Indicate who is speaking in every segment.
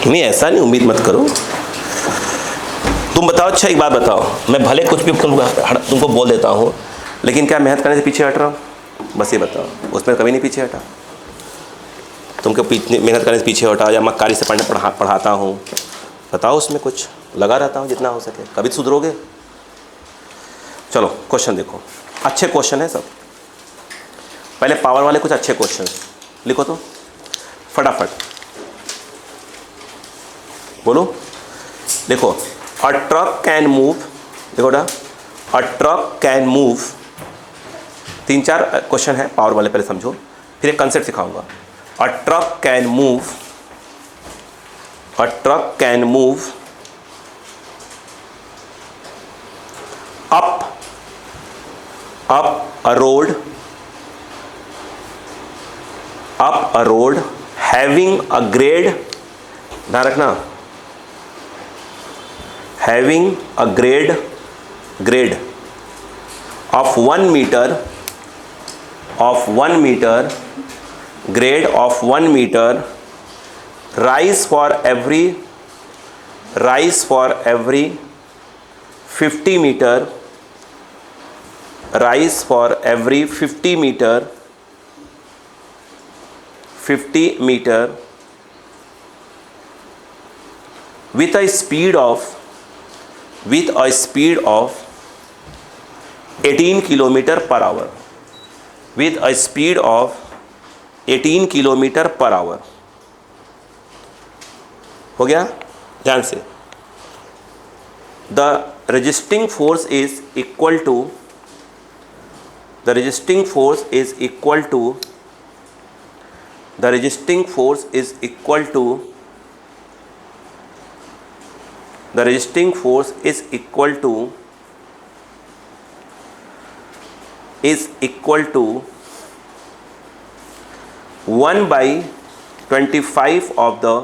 Speaker 1: नहीं ऐसा नहीं, उम्मीद मत करो। तुम बताओ, अच्छा एक बात बताओ, मैं भले कुछ भी तुमको बोल देता हूँ, लेकिन क्या मेहनत करने से पीछे हट रहा हूँ? बस ये बताओ, उसमें कभी नहीं पीछे हटा। तुमको मेहनत करने से पीछे हटा या मक्कारी से पढ़ाता हूँ, बताओ उसमें कुछ लगा रहता हूँ जितना हो सके, कभी सुधरोगे? चलो क्वेश्चन देखो, अच्छे क्वेश्चन है सब। पहले पावर वाले कुछ अच्छे क्वेश्चन लिखो तो फटाफट बोलो। देखो, अ ट्रक कैन मूव, देखो ना, a truck can move, 3-4 question है पावर वाले, पहले समझो, फिर एक कंसेप्ट सिखाऊंगा। A truck can move, a truck can move up a road, up a road having a grade, ध्यान रखना, having a grade of 1 meter, grade of 1 meter, rise for every 50 meter, rise for every 50 meter with a speed of 18 kilometer per hour, with a speed of 18 kilometer per hour। हो गया? ध्यान से, the resisting force is equal to, the resisting force is equal to, the resisting force is equal to, the resisting force is equal to, is equal to 1/25 of the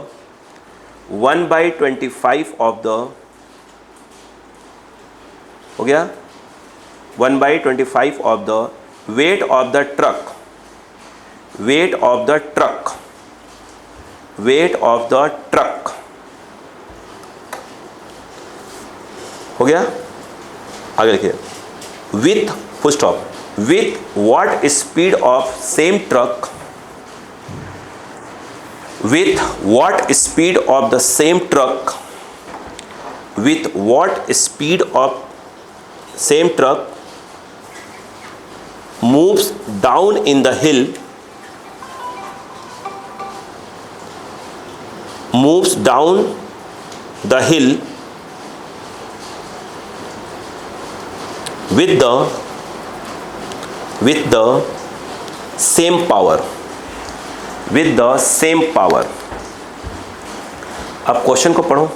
Speaker 1: 1/25 of the, हो गया, 1/25 of the weight of the truck, weight of the truck, weight of the truck। हो गया? आगे लिखिए, with full stop, with what speed of same truck, with what speed of the same truck, with what speed of same truck moves down in the hill, moves down the hill with the same power, with the same power। अब question को पढ़ो,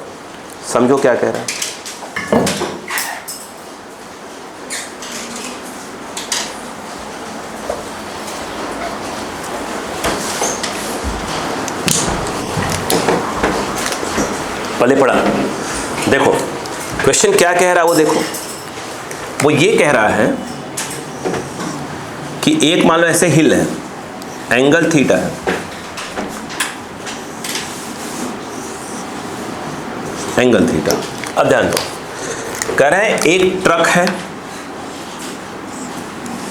Speaker 1: समझो क्या कह रहा है। पहले पढ़ा, देखो क्वेश्चन क्या कह रहा है वो देखो। वो ये कह रहा है कि एक मान लो ऐसे हिल है, एंगल थीटा है, एंगल थीटा। अब ध्यान दो, कह रहे हैं एक ट्रक है,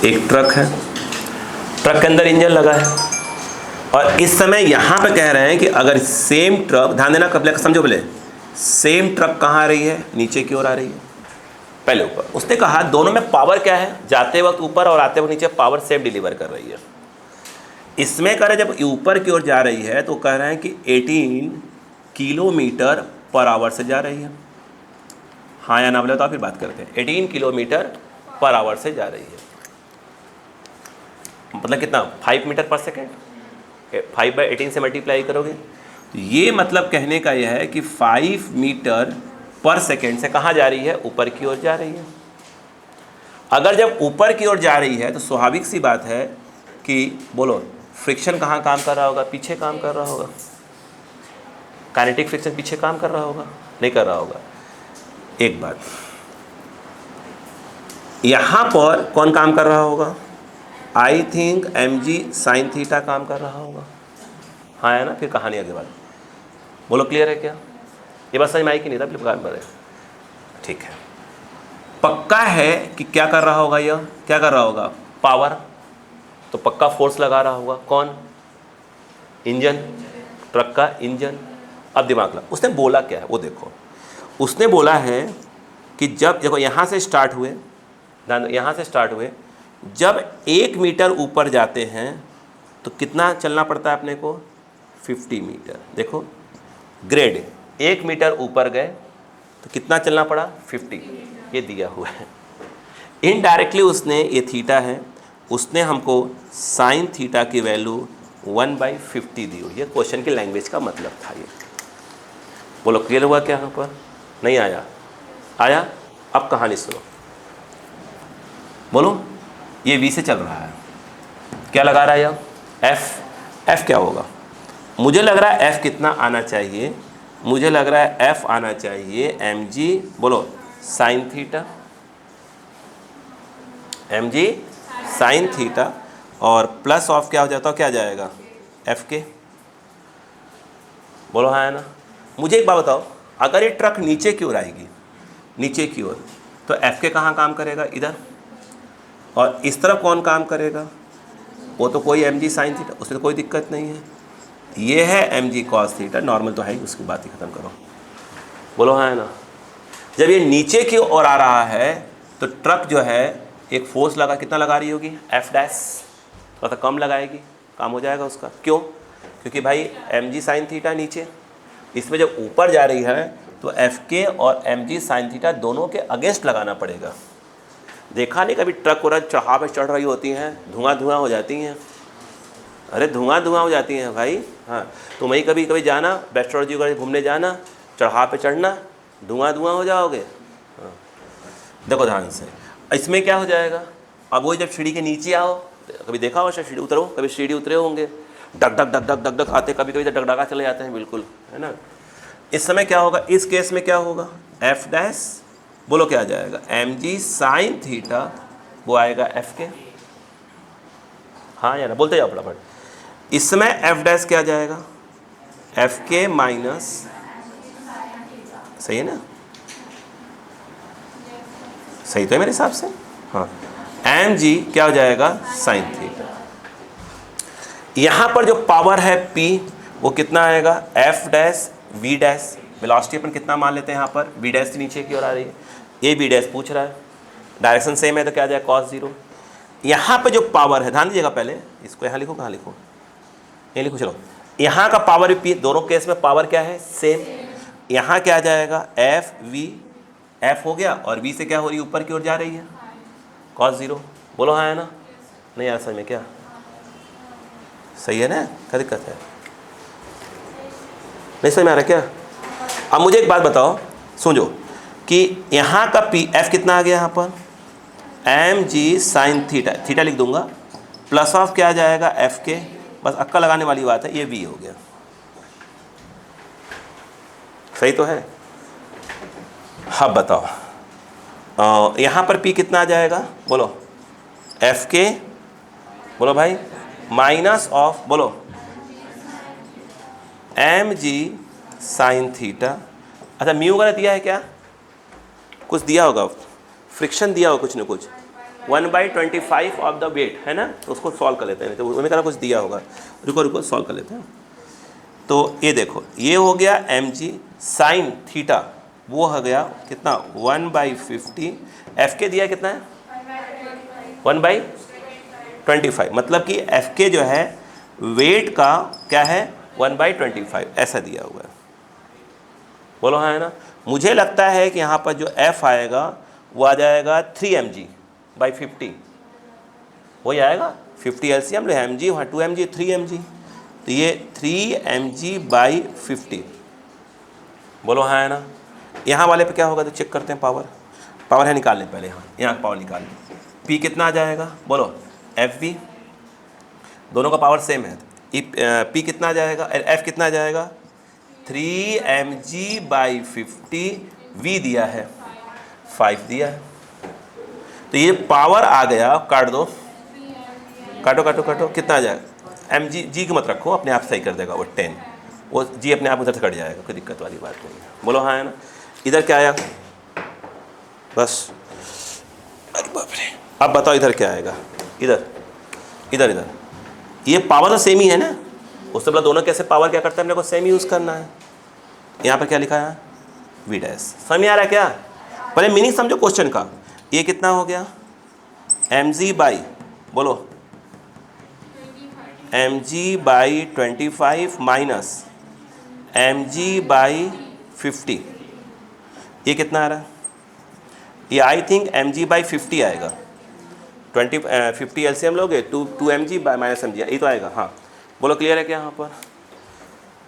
Speaker 1: एक ट्रक है, ट्रक के अंदर इंजन लगा है, और इस समय यहां पे कह रहे हैं कि अगर सेम ट्रक, ध्यान देना, कब समझो पहले, सेम ट्रक कहाँ आ रही है? नीचे की ओर आ रही है, पहले ऊपर। उसने कहा दोनों में पावर क्या है? जाते वक्त ऊपर और आते वक्त नीचे पावर सेम डिलीवर कर रही है। इसमें कह रहे जब ऊपर की ओर जा रही है तो कह रहे हैं कि 18 किलोमीटर पर आवर से जा रही है। हाँ या ना बोले तो आप फिर बात करते हैं। 18 किलोमीटर पर आवर से जा रही है, मतलब कितना? 5 मीटर पर सेकेंड। 5/18 से मल्टीप्लाई करोगे तो ये मतलब कहने का यह है कि 5 मीटर पर सेकेंड से कहाँ जा रही है? ऊपर की ओर जा रही है। अगर जब ऊपर की ओर जा रही है तो स्वाभाविक सी बात है कि बोलो फ्रिक्शन कहाँ काम कर रहा होगा? पीछे काम कर रहा होगा। काइनेटिक फ्रिक्शन पीछे काम कर रहा होगा? नहीं कर रहा होगा। एक बात, यहाँ पर कौन काम कर रहा होगा? I think mg sin theta काम कर रहा होगा। हाँ है ना? फिर कहानी आगे बात। बोलो क्लियर है क्या? ये बात समझ में आई कि नहीं? था बराबर है, ठीक है। पक्का है कि क्या कर रहा होगा, यह क्या कर रहा होगा, पावर, तो पक्का फोर्स लगा रहा होगा। कौन? इंजन, ट्रक का इंजन। अब दिमाग लगा, उसने बोला क्या है वो देखो। उसने बोला है कि जब देखो यहाँ से स्टार्ट हुए, यहाँ से स्टार्ट हुए, जब 1 मीटर ऊपर जाते हैं तो कितना चलना पड़ता है अपने को? 50 मीटर। देखो ग्रेड, 1 मीटर ऊपर गए तो कितना चलना पड़ा? 50। ये दिया हुआ है। इनडायरेक्टली उसने, ये थीटा है, उसने हमको साइन थीटा की वैल्यू 1/50 दी हुई है। क्वेश्चन की लैंग्वेज का मतलब था ये। बोलो क्लियर हुआ क्या यहाँ पर? नहीं आया? आया? अब कहानी सुनो। बोलो, ये v से चल रहा है, क्या लगा रहा है यह? f। f क्या होगा? मुझे लग रहा है f कितना आना चाहिए? मुझे लग रहा है f आना चाहिए mg, बोलो sine theta, mg sine theta, और प्लस ऑफ क्या हो जाता है, क्या जाएगा? f के। बोलो हाँ है ना? मुझे एक बात बताओ, अगर ये ट्रक नीचे की ओर आएगी, नीचे की ओर, तो f के कहाँ काम करेगा? इधर। और इस तरफ कौन काम करेगा? वो तो कोई mg साइन थीटा, उसमें तो कोई दिक्कत नहीं है। ये है mg कॉस थीटा, नॉर्मल तो है ही, उसकी बात ही खत्म करो। बोलो हाँ है ना? जब ये नीचे की ओर आ रहा है तो ट्रक जो है एक फोर्स लगा, कितना लगा रही होगी? f डैश, थोड़ा सा कम लगाएगी, काम हो जाएगा उसका। क्यों? क्योंकि भाई mg साइन थीटा नीचे, इसमें जब ऊपर जा रही है तो एफ के और mg साइन थीटा दोनों के अगेंस्ट लगाना पड़ेगा। देखा नहीं कभी ट्रक और चढ़ा पे चढ़ रही होती हैं, धुआं धुआं हो जाती हैं? अरे धुआं धुआं हो जाती हैं भाई। हाँ, तुम ही कभी कभी जाना, एस्ट्रोलॉजी वगैरह घूमने जाना, चढ़ा पे चढ़ना, धुआं धुआं हो जाओगे। हाँ, देखो ध्यान से, इसमें क्या हो जाएगा? अब वो जब सीढ़ी के नीचे आओ, कभी देखा हो सीढ़ी उतरो, कभी सीढ़ी उतरे होंगे, duck duck duck duck duck duck आते, कभी कभी डगडगा चले जाते हैं, बिल्कुल है ना। इस समय क्या होगा? इस केस में क्या होगा? एफ डैश, बोलो क्या आ जाएगा? mg साइन थीटा, वो आएगा एफ के। हाँ या ना? बोलते जाओ फटाफट। इस समय एफ डैश क्या आ जाएगा? एफ के माइनस, सही है ना? सही तो है मेरे हिसाब से। हाँ, mg क्या हो जाएगा? Sine theta. यहाँ पर जो पावर है p, वो कितना आएगा? F dash V dash, velocity अपन कितना मान लेते हैं यहाँ पर? वी डैश से नीचे की ओर आ रही है, ये वी डैश पूछ रहा है, डायरेक्शन सेम है तो क्या आ जाएगा? कॉस 0। यहाँ पे जो पावर है, ध्यान दीजिएगा, पहले इसको यहाँ लिखो, कहाँ लिखो? ये लिखो, चलो। यहाँ का पावर पी, दोनों केस में पावर क्या है? सेम। यहाँ क्या आ जाएगा? एफ वी, एफ हो गया, और वी से क्या हो रही है? ऊपर की ओर जा रही है, कॉस 0। बोलो हाँ है ना? नहीं यार समझ में क्या? सही है ना? क्या दिक्कत है? नहीं समझ में आ रहा क्या? अब मुझे एक बात बताओ, समझो कि यहाँ का पी एफ कितना आ गया? यहाँ पर mg साइन थीटा, थीटा लिख दूंगा, प्लस ऑफ क्या आ जाएगा? एफ के, बस अक्का लगाने वाली बात है, ये v हो गया। सही तो है? हाँ बताओ, यहाँ पर p कितना आ जाएगा? बोलो एफ के, बोलो भाई, माइनस ऑफ, बोलो mg साइन थीटा। अच्छा म्यू वगैरह दिया है क्या? कुछ दिया होगा, फ्रिक्शन दिया होगा कुछ न कुछ, 1/25 ऑफ द वेट, है ना? तो उसको सॉल्व कर लेते हैं, तो उन्हें कहना कुछ दिया होगा। रुको रुको सॉल्व कर लेते हैं। तो ये देखो, ये हो गया mg साइन थीटा, वो हो गया कितना? 1/50। एफ के दिया कितना है? 1/25, मतलब कि एफ के जो है वेट का क्या है? 1/25, ऐसा दिया हुआ है। बोलो हाँ है ना? मुझे लगता है कि यहाँ पर जो f आएगा वो आ जाएगा 3mg/50, वही आएगा। 50 एलसीएम लो, mg वहाँ 2mg 3mg, तो ये 3mg/50। बोलो हाँ है ना? यहाँ वाले पे क्या होगा तो चेक करते हैं, पावर है निकाल लें पहले। यहाँ पावर निकाल लें, p कितना आ जाएगा? बोलो fv, दोनों का पावर सेम है, p कितना आ जाएगा? f कितना आ जाएगा? 3mg/50, v दिया है 5 दिया है, तो ये पावर आ गया। काट दो, काटो काटो काटो, कितना आ जाएगा? mg, g की मत रखो, अपने आप सही कर देगा वो 10। वो जी अपने आप उधर से कट जाएगा, कोई दिक्कत वाली बात नहीं है। बोलो हाँ है ना। इधर क्या आया, बस, अरे बाप रे, अब बताओ इधर क्या आएगा, इधर इधर इधर, ये पावर तो सेम ही है ना, उससे बोला दोनों कैसे पावर क्या करते हैं, अपने को सेम यूज़ करना है। यहाँ पर क्या लिखा है, वी डैश। समझ में आ रहा है क्या? पहले मीनिंग समझो क्वेश्चन का। ये कितना हो गया, mg बाई, बोलो mg/25 माइनस mg/50, ये कितना आ रहा है? ये आई थिंक mg/50 आएगा। 50 एलसीएम लोगे 2 mg माइनस mg, ये तो आएगा। हाँ बोलो क्लियर है क्या यहाँ पर?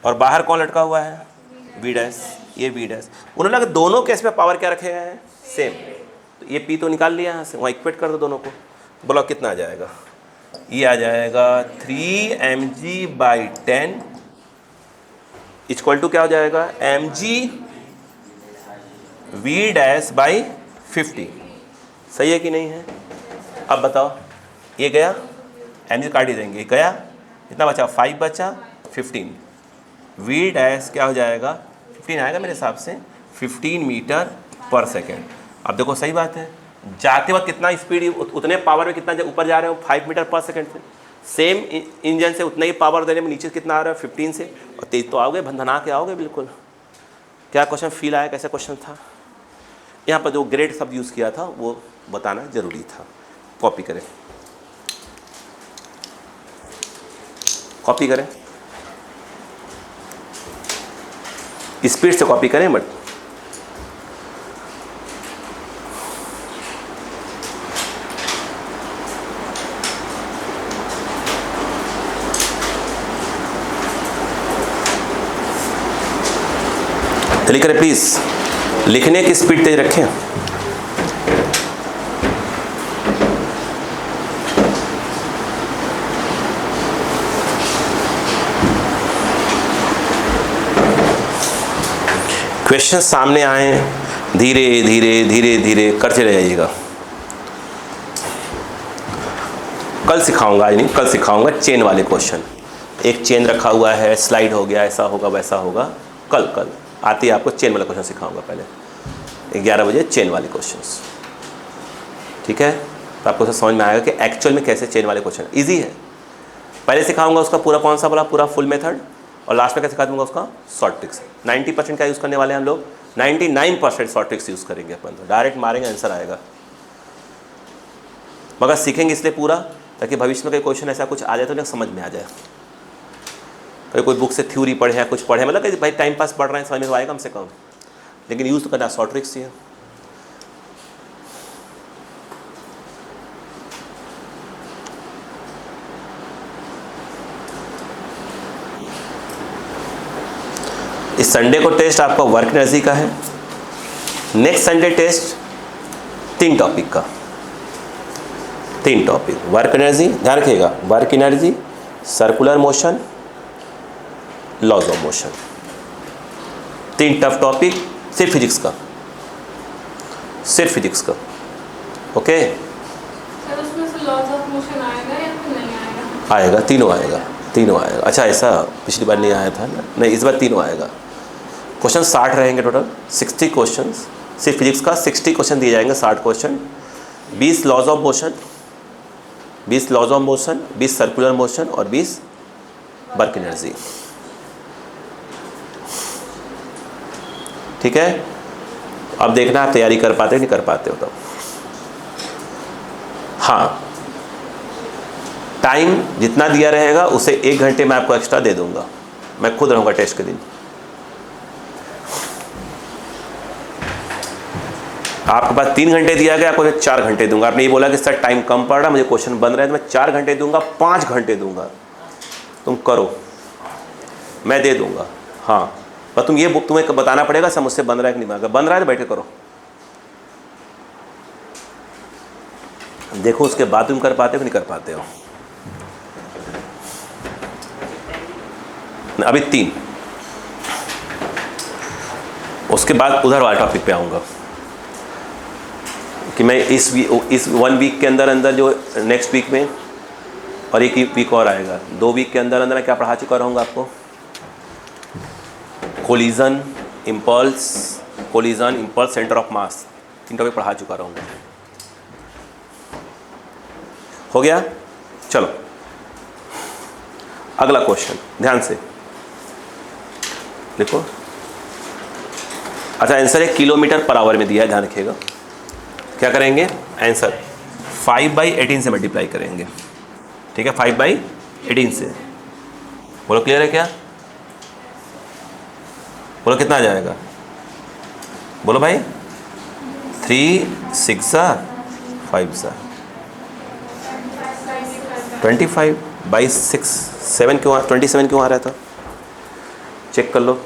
Speaker 1: और बाहर कौन लटका हुआ है, वी डैश, ये वी डैश। उन्होंने लगा दोनों केस में पावर क्या रखे गए हैं, सेम, तो ये पी तो निकाल लिया यहाँ से, वहाँ इक्वेट कर दो दोनों को। बोलो कितना आ जाएगा, ये आ जाएगा 3 mg/10 इक्वल टू क्या हो जाएगा, mg v डैश बाई 50। सही है कि नहीं है? अब बताओ, ये गया, mg काट ही देंगे, गया, इतना बचा 5 बचा 15, v डैश क्या हो जाएगा, 15 आएगा मेरे हिसाब से, 15 मीटर पर सेकेंड। अब देखो सही बात है, जाते वक्त कितना स्पीड, उतने पावर में कितना ऊपर जा रहे हो, 5 मीटर पर सेकेंड से। सेम इंजन से उतना ही पावर देने में नीचे कितना आ रहा है, 15 से, और तेज तो आओगे, भंधना के आओगे बिल्कुल। क्या क्वेश्चन फील आया, कैसा क्वेश्चन था? यहाँ पर जो ग्रेड शब्द यूज़ किया था वो बताना जरूरी था। कॉपी करें, कॉपी करें, स्पीड से कॉपी करें बट लिख रहे प्लीज, लिखने की स्पीड तेज रखें। क्वेश्चन सामने आए, धीरे धीरे धीरे धीरे करते रह जाइएगा। कल सिखाऊंगा, आज नहीं, कल सिखाऊंगा चेन वाले क्वेश्चन। एक चेन रखा हुआ है, स्लाइड हो गया, ऐसा होगा वैसा होगा। कल आती है आपको चेन वाला क्वेश्चन सिखाऊंगा। पहले 11 बजे चेन वाले क्वेश्चंस, ठीक है? तो आपको समझ में आएगा कि एक्चुअल में कैसे चेन वाले क्वेश्चन ईजी है। पहले सिखाऊंगा उसका पूरा कौन सा बोला, पूरा फुल मेथड, और लास्ट में क्या सिखा दूंगा उसका शॉर्ट ट्रिक्स। 90% का यूज़ करने वाले हैं हम लोग, 99% शॉर्ट ट्रिक्स यूज़ करेंगे अपन, तो डायरेक्ट मारेंगे आंसर आएगा। मगर सीखेंगे इसलिए पूरा ताकि भविष्य में कोई क्वेश्चन ऐसा कुछ आ जाए तो समझ में आ जाए। तो कोई बुक से थ्योरी पढ़े या कुछ पढ़े, मतलब कि भाई टाइम पास पढ़ रहे हैं, समझ में आएगा कम से कम, लेकिन यूज़ तो करना शॉर्ट ट्रिक्स ही है। इस संडे को टेस्ट आपका वर्क एनर्जी का है। नेक्स्ट संडे टेस्ट 3 टॉपिक का, 3 टॉपिक, वर्क एनर्जी, ध्यान रखिएगा, work energy, circular motion, laws of motion. 3 tough topic, सिर्फ फिजिक्स का, सिर्फ फिजिक्स का। ओके
Speaker 2: सर, उसमें से लॉज ऑफ मोशन आएगा या फिर नहीं आएगा?
Speaker 1: आएगा, तीनों आएगा, तीनों आएगा। अच्छा ऐसा पिछली बार नहीं आया था ना, नहीं इस बार तीनों आएगा। क्वेश्चन 60 रहेंगे टोटल, 60 क्वेश्चन, सिर्फ फिजिक्स का 60 क्वेश्चन दिए जाएंगे, 60 question, 20 laws of motion, 20 laws of motion, 20 circular motion और 20 वर्क एनर्जी। ठीक है? अब देखना आप तैयारी कर पाते हो नहीं कर पाते हो। तो हाँ, टाइम जितना दिया रहेगा उसे 1 घंटे में आपको एक्स्ट्रा दे दूंगा, मैं खुद रहूँगा टेस्ट के दिन। आपके पास 3 घंटे दिया गया, आपको 4 घंटे दूंगा। आपने ये बोला कि सर टाइम कम पड़ रहा, मुझे क्वेश्चन बन रहा है, तो मैं 4 घंटे दूंगा, 5 घंटे दूंगा, तुम करो, मैं दे दूंगा। हाँ, पर तुम ये बुक तुम्हें बताना पड़ेगा सर मुझसे बन रहा है कि नहीं बन रहा। बन रहा है तो बैठ के करो, देखो उसके बाद तुम कर पाते हो कि नहीं कर पाते हो। अभी 3, उसके बाद उधर वाले टॉपिक पे आऊँगा कि मैं इस 1 वीक के अंदर अंदर जो नेक्स्ट वीक में, और 1 वीक और आएगा, 2 वीक के अंदर अंदर मैं क्या पढ़ा चुका रहूँगा आपको। Collision impulse centre of mass, 3 topic पढ़ा चुका रहूँगा। हो गया? चलो अगला क्वेश्चन ध्यान से देखो। अच्छा, आंसर है किलोमीटर पर आवर में दिया है, ध्यान रखिएगा। क्या करेंगे? आंसर 5/18 से मल्टीप्लाई करेंगे, ठीक है? 5/18 से। बोलो क्लियर है क्या? बोलो कितना आ जाएगा? बोलो भाई। 3 6 5 25/6 7 क्यों 27 क्यों आ रहा था? चेक कर लो,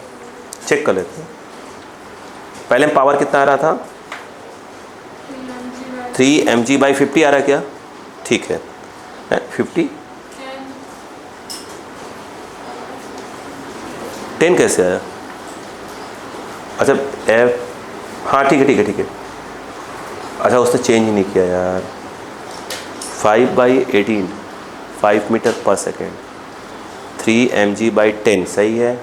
Speaker 1: चेक कर लेते हैं। पहले पावर कितना आ रहा था? 3 mg/50 आ रहा है क्या? ठीक है, 50 10 कैसे आया? अच्छा हाँ ठीक है। अच्छा उसने चेंज ही नहीं किया यार। 5/18 5 मीटर पर सेकेंड, 3 mg/10 सही है।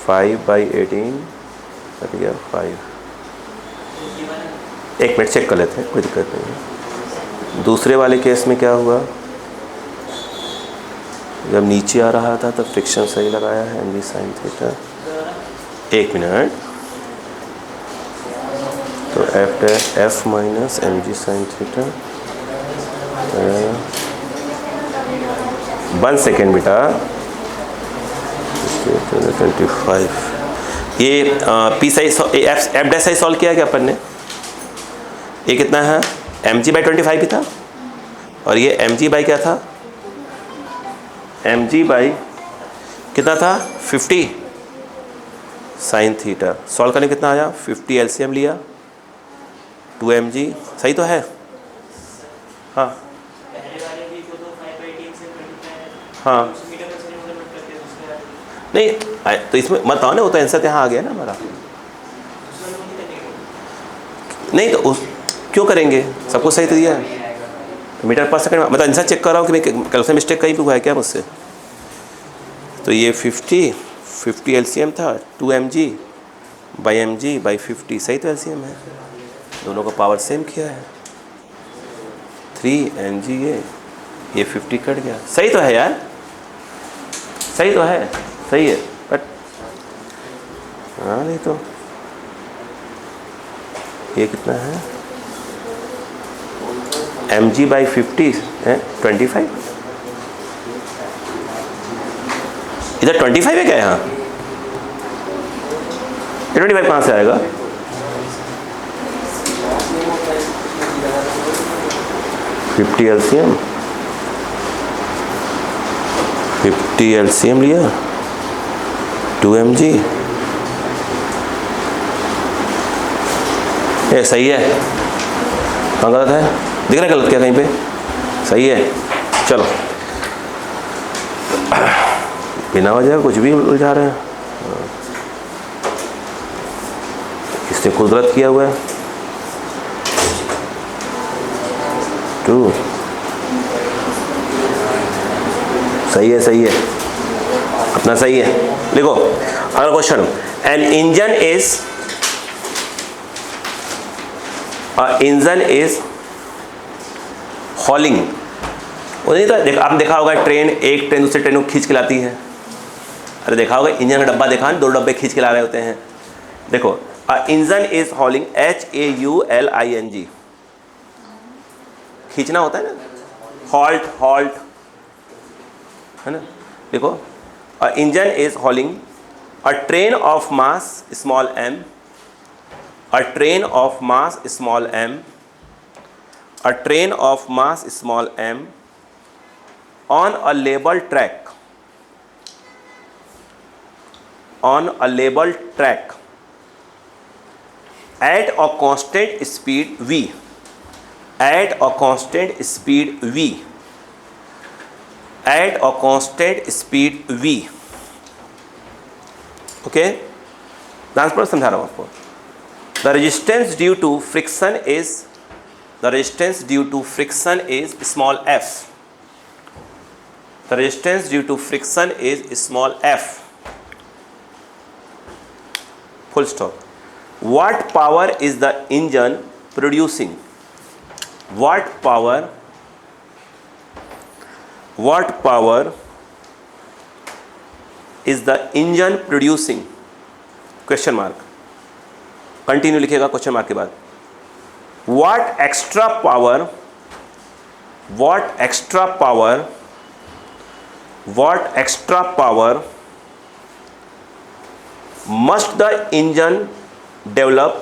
Speaker 1: 5/18 गया 5। एक मिनट चेक कर लेते हैं, कोई दिक्कत नहीं है। दूसरे वाले केस में क्या हुआ? जब नीचे आ रहा था तब फ्रिक्शन सही लगाया है, mg sin थीटा। एक मिनट, तो f minus mg sin theta 1 second बेटा। 25 ये P size F dash size solve किया क्या अपन ने? ये कितना है? mg/25 ही था, और ये mg/ क्या था? mg/ कितना था? 50 साइन थीटा। सॉल्व करने कितना आया? 50 एलसीएम लिया, 2 mg। सही तो है? हाँ हाँ नहीं तो इसमें मत आओ ना, वो तो आंसर यहाँ आ गया ना हमारा। नहीं तो उस क्यों करेंगे? सब कुछ सही तो दिया है। मीटर पर सेकंड मतलब आंसर चेक कर रहा हूँ कि मैं कैलकुलेशन मिस्टेक कहीं भी हुआ है क्या मुझसे। तो ये 50 एलसीएम था, 2 mg/mg/50 सही तो एलसीएम है। दोनों का पावर सेम किया है। 3 mg ये 50 कट गया। सही तो है यार, सही तो है, सही है। बट हाँ नहीं तो ये कितना है? mg/50 है 25। इधर 25 है क्या? यहाँ 25 कहाँ से आएगा? फिफ्टी एलसीएम लिया, 2 mg। ये सही है? हाँ गलत है? दिख रहा है गलत क्या कहीं पे? सही है। चलो बिना वजह कुछ भी उलझा रहे हैं। इसने खुद गलत किया हुआ है। 2 सही है, सही है, अपना सही है। देखो अगला question. An engine is hauling. वो नहीं तो आपने देखा होगा ट्रेन, एक ट्रेन दूसरे ट्रेन को खींच के लाती है। अरे देखा होगा इंजन का डब्बा देखा ना, 2 डब्बे खींच के ला रहे होते हैं। देखो इंजन इज हॉलिंग, HAULING, खींचना होता है ना, हॉल्ट है ना। देखो engine is हॉलिंग a train of mass small m, a train of mass small m, a train of mass small m on a labeled track, on a labeled track at a constant speed v, at a constant speed v, at a constant speed v। Okay, dance पर समझा रहा हूँ आपको। The resistance due to friction is, the resistance due to friction is small f, the resistance due to friction is small f, full stop. What power is the engine producing? What power is the engine producing? Question mark, continue लिखिएगा question mark के बाद। What extra power must the engine develop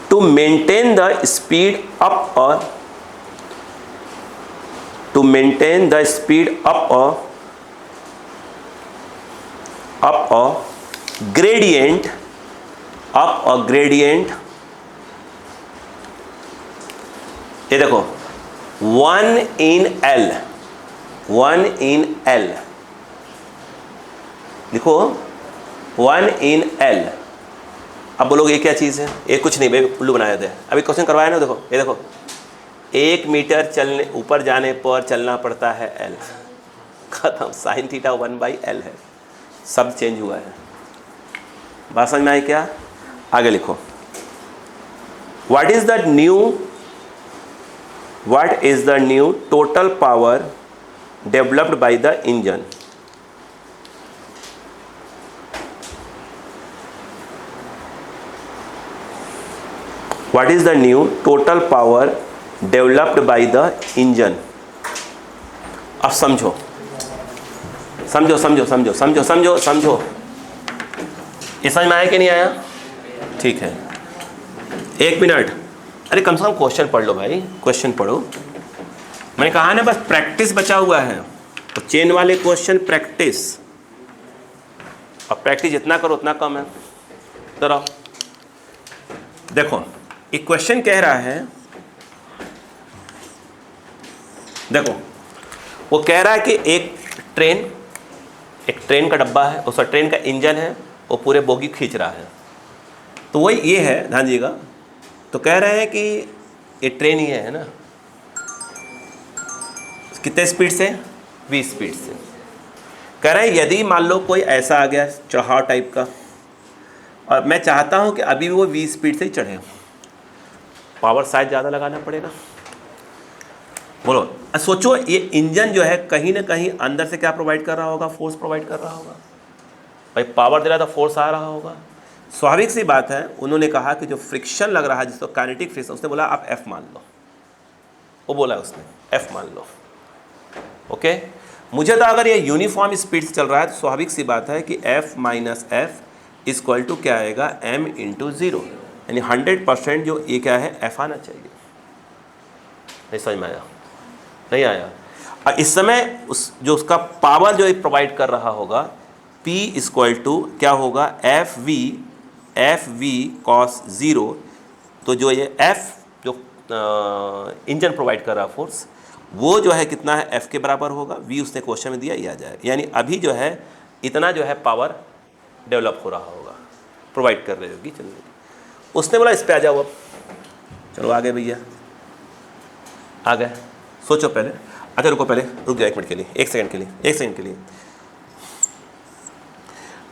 Speaker 1: to maintain the speed up a gradient ये देखो 1 in L लिखो 1 in L। अब बोलोगे ये क्या चीज़ है? ये कुछ नहीं भाई, उल्लू बनाया था अभी क्वेश्चन करवाया ना। देखो ये देखो 1 मीटर चलने ऊपर जाने पर चलना पड़ता है L, खत्म। साइन थीटा 1/L है, सब चेंज हुआ है। बात समझ में आई क्या? आगे लिखो what is the new total power developed by the engine? What is the new total power developed by the engine? अब समझो। ये समझ में आया कि नहीं आया? ठीक है, 1 मिनट। अरे कम से कम क्वेश्चन पढ़ लो भाई, क्वेश्चन पढ़ो। मैंने कहा ना बस प्रैक्टिस बचा हुआ है, तो चेन वाले क्वेश्चन प्रैक्टिस, अब प्रैक्टिस जितना करो उतना कम है। जरा देखो एक क्वेश्चन कह रहा है, देखो वो कह रहा है कि एक ट्रेन का डब्बा है, उस ट्रेन का इंजन है, वो पूरे बोगी खींच रहा है। तो वही ये है, ध्यान दीजिएगा। तो कह रहे हैं कि ये ट्रेन ये है ना, कितने स्पीड से? 20 स्पीड से। कह रहे हैं यदि मान लो कोई ऐसा आ गया चढ़ाव टाइप का, और मैं चाहता हूं कि अभी वो 20 स्पीड से ही चढ़े, पावर शायद ज़्यादा लगाना पड़ेगा। बोलो सोचो, ये इंजन जो है कहीं ना कहीं अंदर से क्या प्रोवाइड कर रहा होगा? फोर्स प्रोवाइड कर रहा होगा भाई, पावर दे रहा था, फोर्स आ रहा होगा। स्वाभाविक सी बात है, उन्होंने कहा कि जो फ्रिक्शन लग रहा है जिसको काइनेटिक फ्रिक्शन, उसने बोला आप F मान लो, वो बोला उसने F मान लो। ओके, मुझे तो अगर ये यूनिफॉर्म स्पीड से चल रहा है तो स्वाभाविक सी बात है कि F minus F equal to क्या आएगा? M इंटू 0, यानी 100% जो ये क्या है F आना चाहिए। नहीं समझ में आया? नहीं आया? और इस समय जो उसका पावर जो प्रोवाइड कर रहा होगा P इक्वल टू क्या होगा? F v cos 0। तो जो ये F जो इंजन प्रोवाइड कर रहा फोर्स, वो जो है कितना है? F के बराबर होगा। V उसने क्वेश्चन में दिया, ये आ जाएगा। यानी अभी जो है इतना जो है पावर डेवलप हो रहा होगा, प्रोवाइड कर रही होगी। चलिए उसने बोला इस पे आ जाओ। अब चलो आगे भैया, आ गए। सोचो पहले, अच्छा रुको, पहले रुक जाओ 1 मिनट के लिए, 1 सेकंड के लिए।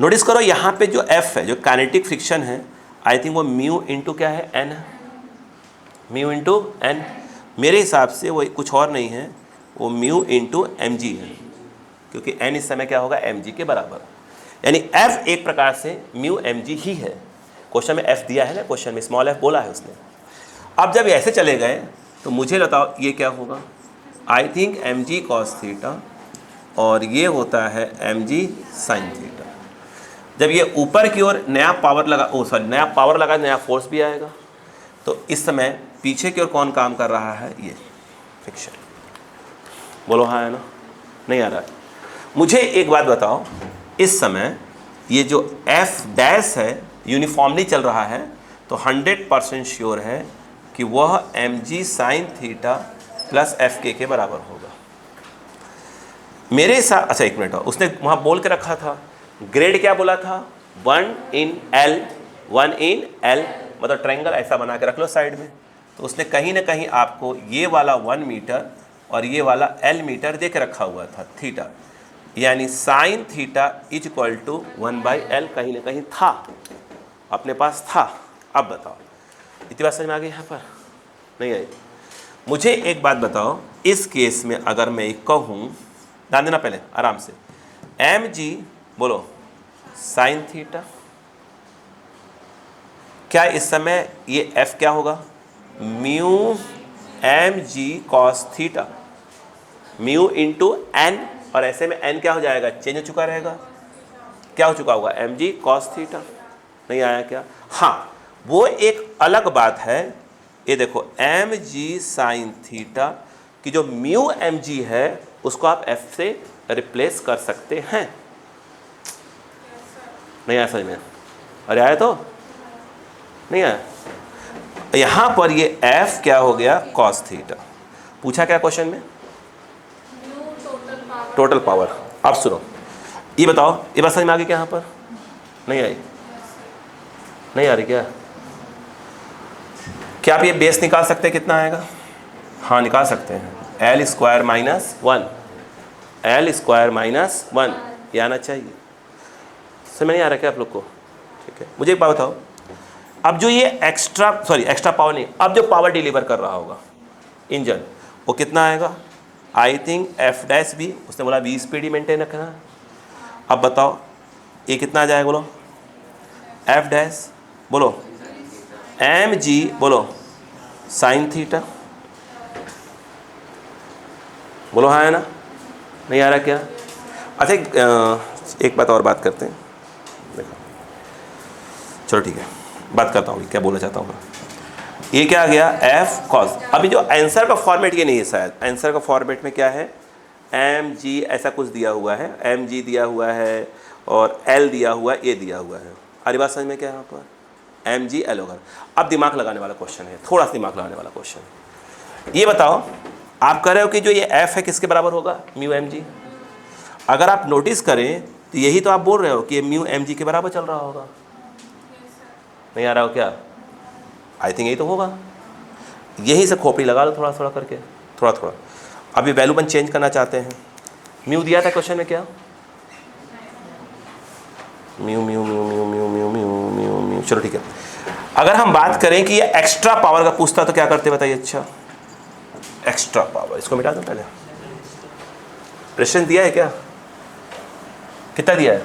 Speaker 1: नोटिस करो यहाँ पे जो F है, जो काइनेटिक फ्रिक्शन है, आई थिंक वो म्यू इंटू क्या है? N है, म्यू इंटू N। मेरे हिसाब से वो कुछ और नहीं है, वो म्यू इंटू mg है, क्योंकि N इस समय क्या होगा? mg के बराबर। यानी F एक प्रकार से म्यू mg ही है। क्वेश्चन में F दिया है ना, क्वेश्चन में स्मॉल f बोला है उसने। अब जब ऐसे चले गए तो मुझे बताओ ये क्या होगा? I think mg cos theta, और ये होता है mg sin थीटा। जब ये ऊपर की ओर नया पावर लगा, नया फोर्स भी आएगा। तो इस समय पीछे की ओर कौन काम कर रहा है? ये फ्रिक्शन। बोलो हाँ है ना? नहीं आ रहा है? मुझे एक बात बताओ, इस समय ये जो F डैश है यूनिफॉर्मली चल रहा है, तो 100% श्योर है कि वह mg sin theta plus FK के बराबर होगा मेरे साथ। अच्छा 1 मिनट, उसने वहाँ बोल के रखा था ग्रेड, क्या बोला था? 1 in L, मतलब ट्रायंगल ऐसा बना के रख लो साइड में। तो उसने कहीं ना कहीं आपको ये वाला 1 मीटर और ये वाला L मीटर दे के रखा हुआ था थीटा, यानी sine theta is equal to 1/L कहीं ना कहीं था, अपने पास था। अब बताओ इतनी बात समझ में आ गई यहाँ पर? नहीं आई? मुझे एक बात बताओ, इस केस में अगर मैं एक कहूँ, ध्यान देना पहले आराम से, एम जी बोलो साइन थीटा, क्या इस समय ये एफ क्या होगा? Mu m g cos theta, mu into N, और ऐसे में एन क्या हो जाएगा? चेंज हो चुका रहेगा, क्या हो चुका होगा? M g cos theta. नहीं आया क्या? हाँ, वो एक अलग बात है। ये देखो एम जी साइन थीटा की जो म्यू एम जी है उसको आप एफ से रिप्लेस कर सकते हैं। नहीं आया समझ में? अरे आया तो नहीं आया? यहाँ पर ये एफ क्या हो गया? Cos theta. पूछा क्या क्वेश्चन में? Total power. अब सुनो, ये बताओ, ये बात समझ में आ गई क्या यहाँ पर? नहीं आई? नहीं आ रही क्या? क्या आप ये बेस निकाल सकते हैं कितना आएगा? हाँ निकाल सकते हैं, L square minus 1, L square minus 1 ये आना चाहिए। समझ नहीं आ रहा क्या आप लोग को? ठीक है, मुझे एक बात बताओ, अब जो ये एक्स्ट्रा पावर नहीं, अब जो पावर डिलीवर कर रहा होगा इंजन, वो कितना आएगा? आई थिंक एफ डैश भी, उसने बोला 20 स्पीड ही मेंटेन रखना। अब बताओ ये कितना आ जाएगा? बोलो एफ डैश, बोलो एम जी, बोलो साइन थीटा, बोलो हाँ है ना? नहीं आ रहा क्या? अच्छा एक बात और बात करते हैं, देखो चलो ठीक है, बात करता हूँ क्या बोलना चाहता हूँ। ये क्या आ गया? F cos. अभी जो आंसर का फॉर्मेट ये नहीं है, शायद आंसर का फॉर्मेट में क्या है? एम जी ऐसा कुछ दिया हुआ है, एम जी दिया हुआ है और एल दिया हुआ, ये दिया हुआ है। अरे बात समझ में क्या है यहाँ पर? एम जी एल होगा। अब दिमाग लगाने वाला क्वेश्चन है, थोड़ा सा दिमाग लगाने वाला क्वेश्चन। ये बताओ, आप कह रहे हो कि जो ये एफ है किसके बराबर होगा? Mu m g. अगर आप नोटिस करें तो यही तो आप बोल रहे हो कि ये म्यू एम जी के बराबर चल रहा होगा। नहीं आ रहा हो क्या? आई थिंक यही तो होगा। यही से खोपड़ी लगा लो थोड़ा थोड़ा करके, थोड़ा थोड़ा। अभी वैल्यू बन चेंज करना चाहते हैं। म्यू दिया था क्वेश्चन में क्या? Mu mu mu mu mu mu mu mu mu. चलो ठीक है, अगर हम बात करें कि ये एक्स्ट्रा पावर का पूछता तो क्या करते बताइए? अच्छा एक्स्ट्रा पावर, इसको मिटा दो पहले। रेजिस्टेंस दिया है क्या? कितना दिया है?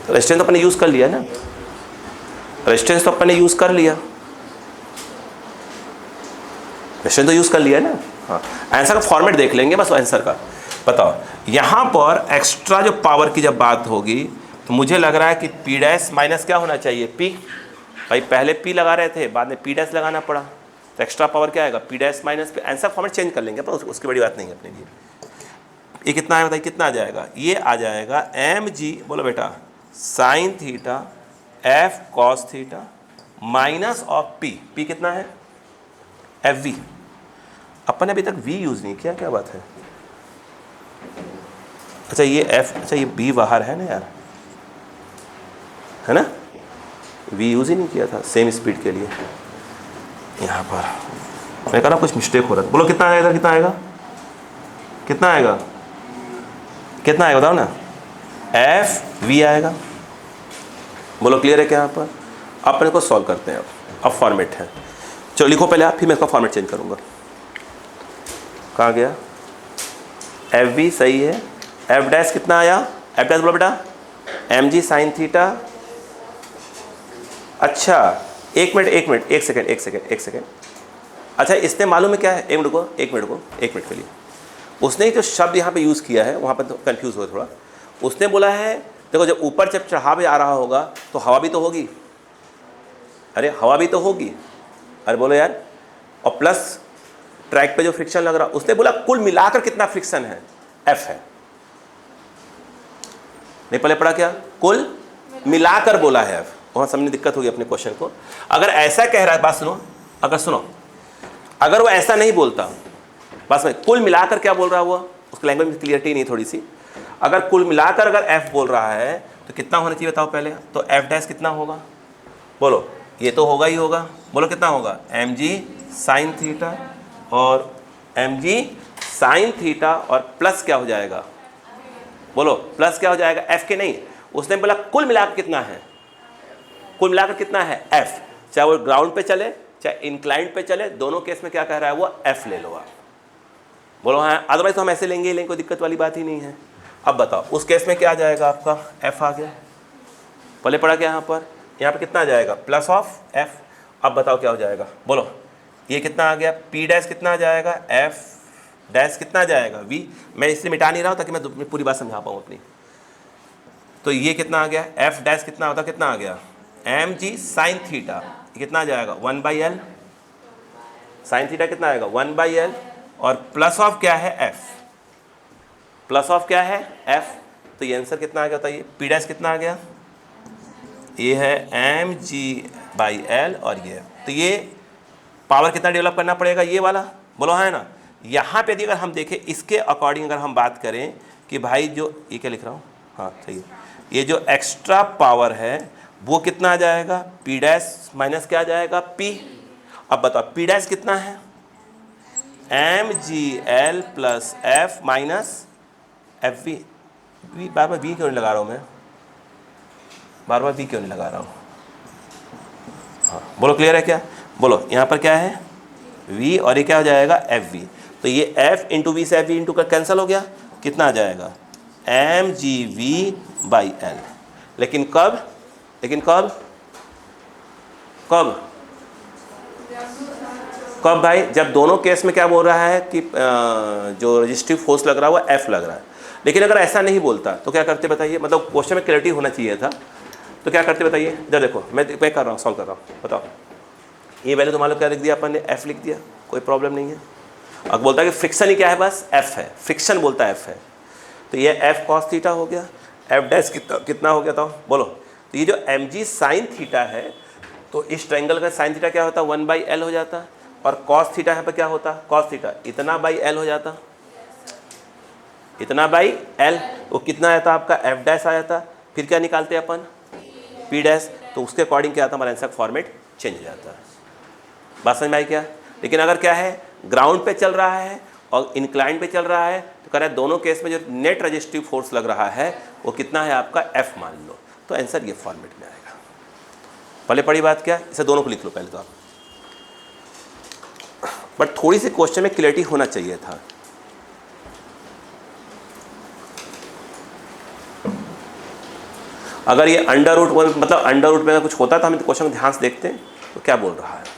Speaker 1: रेजिस्टेंस तो अपने यूज कर लिया ना, रेजिस्टेंस तो अपने यूज कर लिया, रेजिस्टेंस तो यूज कर लिया ना। हाँ, आंसर का फॉर्मेट देख लेंगे बस आंसर का। बताओ यहाँ पर एक्स्ट्रा जो पावर की जब बात होगी तो मुझे लग रहा है कि पी डैश माइनस क्या होना चाहिए? पी। भाई पहले पी लगा रहे थे, बाद में पी डैश लगाना पड़ा, तो एक्स्ट्रा पावर क्या आएगा? P dash minus P. Answer format change कर लेंगे, पर उसकी बड़ी बात नहीं है अपने लिए। ये कितना है बताइए? कितना आ जाएगा? ये आ जाएगा एम जी, बोलो बेटा, sine theta F cos theta minus of P. P कितना है? F we. अपन ने अभी तक वी यूज़ नहीं किया, क्या बात है? अच्छा ये एफ, अच्छा ये बी बाहर है ना यार, है ना? वी यूज़ ही नहीं किया था सेम स्पीड के लिए। यहाँ पर मैं कह रहा कुछ मिस्टेक हो रहा था। बोलो कितना आएगा? कितना आएगा? कितना आएगा? कितना आएगा बताओ ना? एफ वी आएगा। बोलो क्लियर है क्या यहाँ पर? अपने को सॉल्व करते हैं। अब फॉर्मेट है, चलो लिखो पहले आप, फिर मैं इसका फॉर्मेट चेंज करूँगा। कहाँ गया? एफ वी सही है, एफ डैश कितना आया? एफ डैश बोलो बेटा, एम जी साइन थीटा। अच्छा एक मिनट एक सेकेंड। अच्छा इसने मालूम है क्या है? एक मिनट के लिए उसने जो शब्द यहाँ पे यूज़ किया है वहाँ पर तो कन्फ्यूज़ हुआ थोड़ा। उसने बोला है देखो जब ऊपर जब चढ़ाव आ रहा होगा तो हवा भी तो होगी। अरे हवा भी तो होगी, अरे बोलो यार, और प्लस ट्रैक पे जो फ्रिक्शन लग रहा, उसने बोला कुल मिलाकर कितना फ्रिक्शन है? एफ है। नहीं पहले पढ़ा क्या? कुल मिलाकर बोला है एफ। वहाँ समझने दिक्कत होगी अपने क्वेश्चन को। अगर ऐसा कह रहा है, बात सुनो, अगर वो ऐसा नहीं बोलता, बस में कुल मिलाकर क्या बोल रहा हुआ, उसकी लैंग्वेज में क्लियरिटी नहीं थोड़ी सी। अगर कुल मिलाकर अगर एफ बोल रहा है तो कितना होना चाहिए बताओ पहले? तो एफ डैश कितना होगा? बोलो, ये तो होगा ही होगा, बोलो कितना होगा, एम जी साइन थीटा, और एम जी साइन थीटा और प्लस क्या हो जाएगा, बोलो प्लस क्या हो जाएगा, एफ के नहीं, उसने बोला कुल मिलाकर कितना है, कुल मिलाकर कितना है एफ, चाहे वो ग्राउंड पे चले चाहे इंक्लाइंड पे चले, दोनों केस में क्या कह रहा है वो एफ ले लो आप, बोलो हाँ, अदरवाइज तो हम ऐसे लेंगे ही लेंगे, कोई दिक्कत वाली बात ही नहीं है। अब बताओ उस केस में क्या आ जाएगा आपका, एफ आ गया, पहले पड़ा क्या यहाँ पर कितना आ जाएगा, प्लस ऑफ एफ। अब बताओ क्या हो जाएगा, बोलो ये कितना आ गया, पी डैश कितना आ जाएगा, एफ डैश कितना आ जाएगा वी, मैं इसलिए मिटा नहीं रहा हूँ ताकि मैं पूरी बात समझा पाऊँ अपनी। तो ये कितना आ गया, एफ डैश कितना होता, कितना आ गया, एम जी साइन थीटा, ये कितना आ जाएगा 1/l, साइन थीटा कितना आएगा 1/l, और प्लस ऑफ क्या है एफ, प्लस ऑफ क्या है एफ, तो ये आंसर कितना आ गया बताइए, पी डैश कितना आ गया, ये है एम जी बाई एल, और ये तो ये पावर कितना डेवलप करना पड़ेगा, ये वाला, बोलो है ना। यहाँ पे यदि अगर हम देखें इसके अकॉर्डिंग अगर हम बात करें कि भाई जो ये क्या लिख रहा हूँ, हाँ सही है, ये जो एक्स्ट्रा पावर है वो कितना आ जाएगा, पी डैश माइनस क्या आ जाएगा पी। अब बताओ पी डैश कितना है, m g L plus F minus F v, बार बार वी क्यों नहीं लगा रहा हूँ मैं, बार बार वी क्यों नहीं लगा रहा हूँ, हाँ बोलो क्लियर है क्या, बोलो यहाँ पर क्या है v, और ये क्या हो जाएगा एफ वी, तो ये f इंटू वी से एफ वी इंटू का कैंसिल हो गया, कितना आ जाएगा m g v by L. लेकिन कब, लेकिन कब कब कब भाई, जब दोनों केस में क्या बोल रहा है कि जो रजिस्ट्रिव फोर्स लग रहा है वो f लग रहा है। लेकिन अगर ऐसा नहीं बोलता तो क्या करते बताइए, मतलब क्वेश्चन में क्लैरिटी होना चाहिए था, तो क्या करते बताइए, जब देखो मैं कर रहा हूँ, सॉल्व कर रहा हूँ, बताओ ये वैल्यू तुम्हारे क्या लिख दिया अपन ने, f लिख दिया, कोई प्रॉब्लम नहीं है। अब बोलता है कि फ्रिक्शन ही क्या है, बस f है, फ्रिक्शन बोलता है f है, तो ये f कॉस थीटा हो गया, f डैश कितना हो गया था बोलो, तो ये जो एम जी साइन थीटा है, तो इस ट्रायंगल का साइन थीटा क्या होता 1/l हो जाता, और कॉस थीटा यहाँ पर क्या होता, कॉस थीटा इतना बाई l हो जाता, इतना बाई l, वो कितना आया था आपका f डैश आया था, फिर क्या निकालते हैं अपन p डैश, तो उसके अकॉर्डिंग क्या आता हमारा आंसर फॉर्मेट चेंज हो जाता है, बात समझ में आई क्या। लेकिन अगर क्या है ग्राउंड पे चल रहा है और इंक्लाइन पे चल रहा है, तो कह रहा है दोनों केस में जो नेट रजिस्ट्रिव फोर्स लग रहा है वो कितना है आपका f मान लो, तो आंसर ये फॉर्मेट में आएगा। पहले पड़ी बात क्या, इसे दोनों को लिख लो पहले तो आप, बट थोड़ी सी क्वेश्चन में क्लैरिटी होना चाहिए था। अगर ये अंडर रूट मतलब अंडर रूट में कुछ होता तो हम क्वेश्चन को ध्यान से देखते हैं तो क्या बोल रहा है।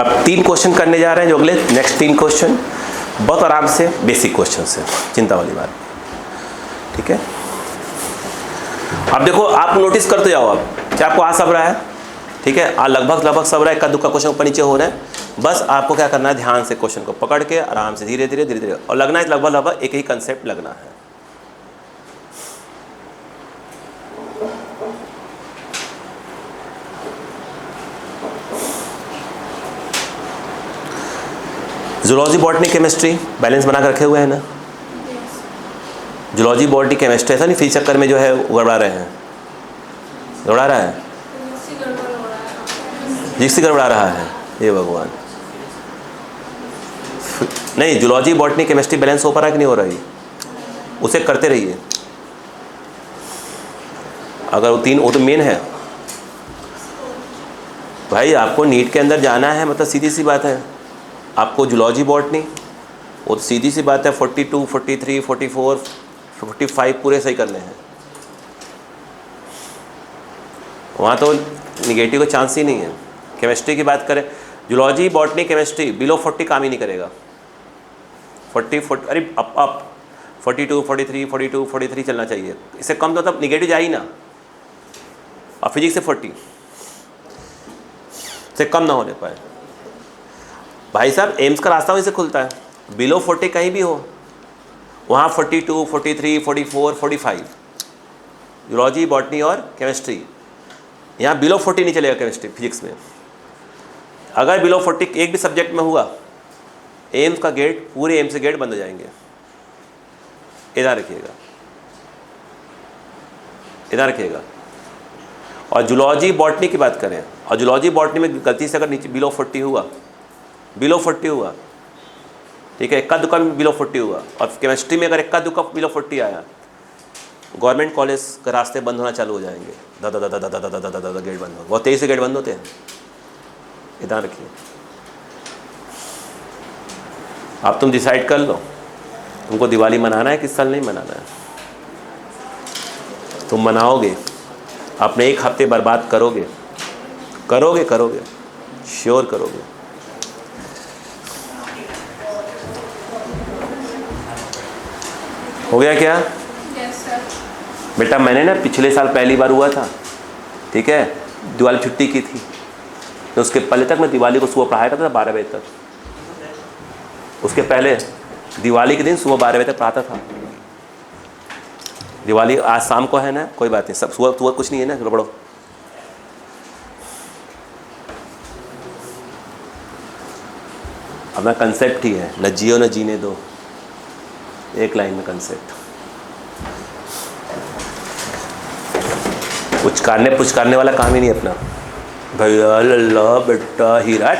Speaker 1: अब 3 क्वेश्चन करने जा रहे हैं, जो अगले नेक्स्ट 3 क्वेश्चन बहुत आराम से बेसिक क्वेश्चन है, चिंता वाली बात, ठीक है। अब देखो आप नोटिस करते जाओ, आप चाहे आपको आ सब रहा है, ठीक है, लगभग सब रहा है, 1-2 का क्वेश्चन ऊपर नीचे हो रहा है, बस आपको क्या करना है ध्यान से क्वेश्चन को पकड़ के आराम से धीरे धीरे और लगना है लगभग एक ही कंसेप्ट लगना है। जूलॉजी बॉटनी केमिस्ट्री बैलेंस बना कर रखे हुए हैं ना, जूलॉजी बॉटनी केमिस्ट्री, ऐसा नहीं फिजिक्स चक्कर में जो है गड़बड़ा रहे हैं, गड़बड़ा रहा है,
Speaker 2: फिजिक्स ही गड़बड़ हो रहा है।
Speaker 1: फिजिक्स ही गड़बड़ा रहा है, ये भगवान। नहीं, जूलॉजी बॉटनी केमिस्ट्री बैलेंस हो पा रहा है कि नहीं हो रही, उसे करते रहिए। अगर वो तीन, वो तो मेन है भाई। आपको नीट के अंदर जाना है, मतलब सीधी सी बात है, आपको जूलॉजी बॉटनी, वो तो सीधी सी बात है, 42, 43, 44, 45 पूरे सही करने हैं। वहाँ तो निगेटिव का चांस ही नहीं है। केमिस्ट्री की बात करें, जूलॉजी बॉटनी केमिस्ट्री बिलो 40 काम ही नहीं करेगा। 40 अरे अप 42, 43, 42, 43 चलना चाहिए, इससे कम तो तब निगेटिव जा ही ना। और फिजिक्स से 40 से कम ना होने पाए भाई साहब। एम्स का रास्ता वहीं से खुलता है, बिलो 40 कहीं भी हो, वहाँ 42, 43, 44, 45 जूलॉजी बॉटनी और केमिस्ट्री। यहाँ बिलो 40 नहीं चलेगा केमिस्ट्री फिजिक्स में। अगर बिलो 40 एक भी सब्जेक्ट में हुआ, एम्स का गेट, पूरे एम्स के गेट बंद हो जाएंगे। इधर रखिएगा, इधर रखिएगा। और जूलॉजी बॉटनी की बात करें, और जूलॉजी बॉटनी में गलती से अगर नीचे बिलो 40 हुआ, बिलो 40 हुआ, ठीक है, इक्का दुक्का में बिलो 40 हुआ, और केमिस्ट्री में अगर इक्का दुक्का बिलो 40 आया, गवर्नमेंट कॉलेज के रास्ते बंद होना चालू हो जाएंगे। दादा दादा दादा दादा दादा दादा गेट बंद हो, बहुत तेज़ी से गेट बंद होते हैं। इधर रखिए, अब तुम डिसाइड कर लो, तुमको दिवाली मनाना है किस साल नहीं मनाना है। तुम मनाओगे, अपने एक हफ्ते बर्बाद करोगे, करोगे करोगे, श्योर करोगे। हो गया क्या?
Speaker 2: Yes sir.
Speaker 1: बेटा मैंने ना पिछले साल पहली बार हुआ था, ठीक है, दिवाली छुट्टी की थी, तो उसके पहले तक मैं दिवाली को सुबह पढ़ाया करता था 12 बजे तक। उसके पहले दिवाली के दिन सुबह 12 बजे तक पढ़ाता था। दिवाली आज शाम को है ना, कोई बात नहीं, सब सुबह सुबह कुछ नहीं है ना, चलो पढ़ो। अपना कंसेप्ट ही है, न जियो न जीने दो, एक लाइन में कंसेप्ट। पुचकारने वाला काम ही नहीं अपना। भैया लल्ला बेटा हीरा,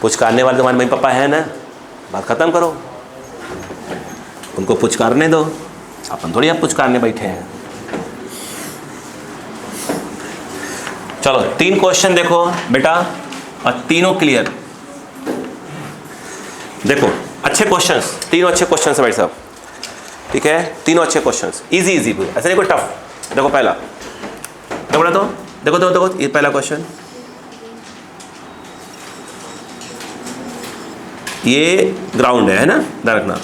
Speaker 1: पुचकारने वाले तुम्हारे मम्मी पापा है ना, बात ख़त्म करो, उनको पुचकारने दो, अपन थोड़ी आप पुचकारने बैठे हैं। चलो 3 क्वेश्चन देखो बेटा, और तीनों क्लियर। देखो अच्छे क्वेश्चंस, तीनों अच्छे क्वेश्चंस है भाई साहब, ठीक है, तीनों अच्छे क्वेश्चंस, इजी इजी, ऐसा नहीं कोई टफ। देखो पहला, देखो ना, तो देखो देखो देखो, ये पहला क्वेश्चन, ये ग्राउंड है ना, ध्यान रखना।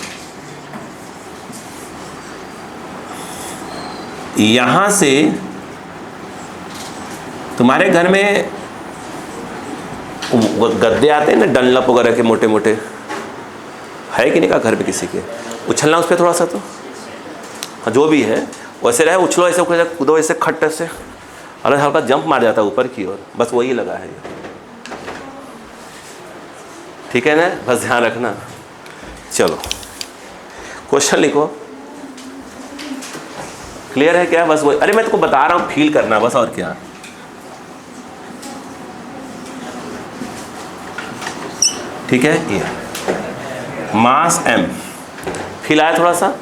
Speaker 1: यहां से तुम्हारे घर में वो गद्दे आते हैं ना, डनलप वगैरह के मोटे मोटे, है कि नहीं का घर पे किसी के? उछलना उस पर थोड़ा सा, तो हाँ, जो भी है वैसे रहे, उछलो ऐसे, कूदो ऐसे, खट से, और हल्का जंप मार जाता है ऊपर की ओर, बस वही लगा है, ठीक है ना, बस ध्यान रखना। चलो क्वेश्चन लिखो, क्लियर है क्या? बस वही, अरे मैं तुमको बता रहा हूँ, फील करना बस, और क्या। ठीक है, ये मास m, फील आया थोड़ा सा?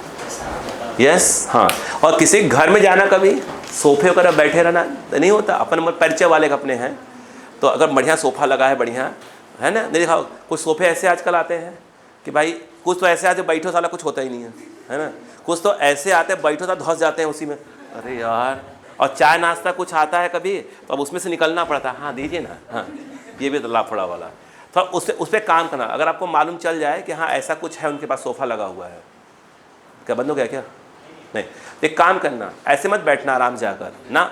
Speaker 1: यस, हाँ। और किसी घर में जाना, कभी सोफे वगैरह बैठे रहना नहीं होता, अपन परिचय वाले अपने हैं, तो अगर बढ़िया सोफ़ा लगा है, बढ़िया है ना, नहीं दिखाओ, कुछ सोफे ऐसे आजकल आते हैं कि भाई कुछ तो ऐसे आते बैठो साला कुछ होता ही नहीं है ना, कुछ तो ऐसे आते हैं बैठो साला धंस जाते हैं उसी में, अरे यार। और चाय नाश्ता कुछ आता है कभी, तो अब उसमें से निकलना पड़ता है, हाँ दीजिए ना, हाँ ये भी तो लाफड़ा वाला। तो उस पर काम करना, अगर आपको मालूम चल जाए कि हाँ ऐसा कुछ है, उनके पास सोफ़ा लगा हुआ है, क्या बंद हो गया क्या? नहीं, एक काम करना, ऐसे मत बैठना, आराम से आकर ना,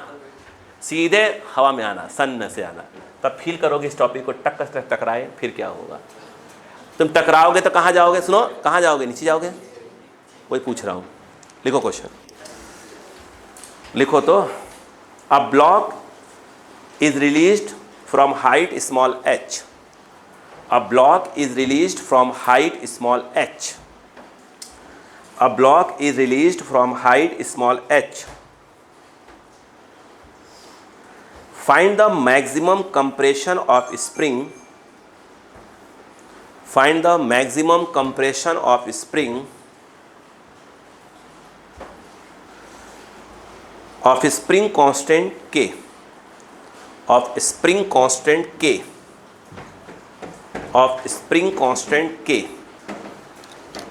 Speaker 1: सीधे हवा में आना, सन से आना, तब फील करोगे इस टॉपिक को, टक टकराए, फिर क्या होगा। तुम टकराओगे तो कहाँ जाओगे? सुनो, कहाँ जाओगे? नीचे जाओगे, वही पूछ रहा हूँ। लिखो क्वेश्चन, लिखो तो, a block is released from height small h, a block is released from height small h, A block is released from height small h. Find the maximum compression of spring. Find the maximum compression of spring of spring constant K. Of spring constant K. Of spring constant K.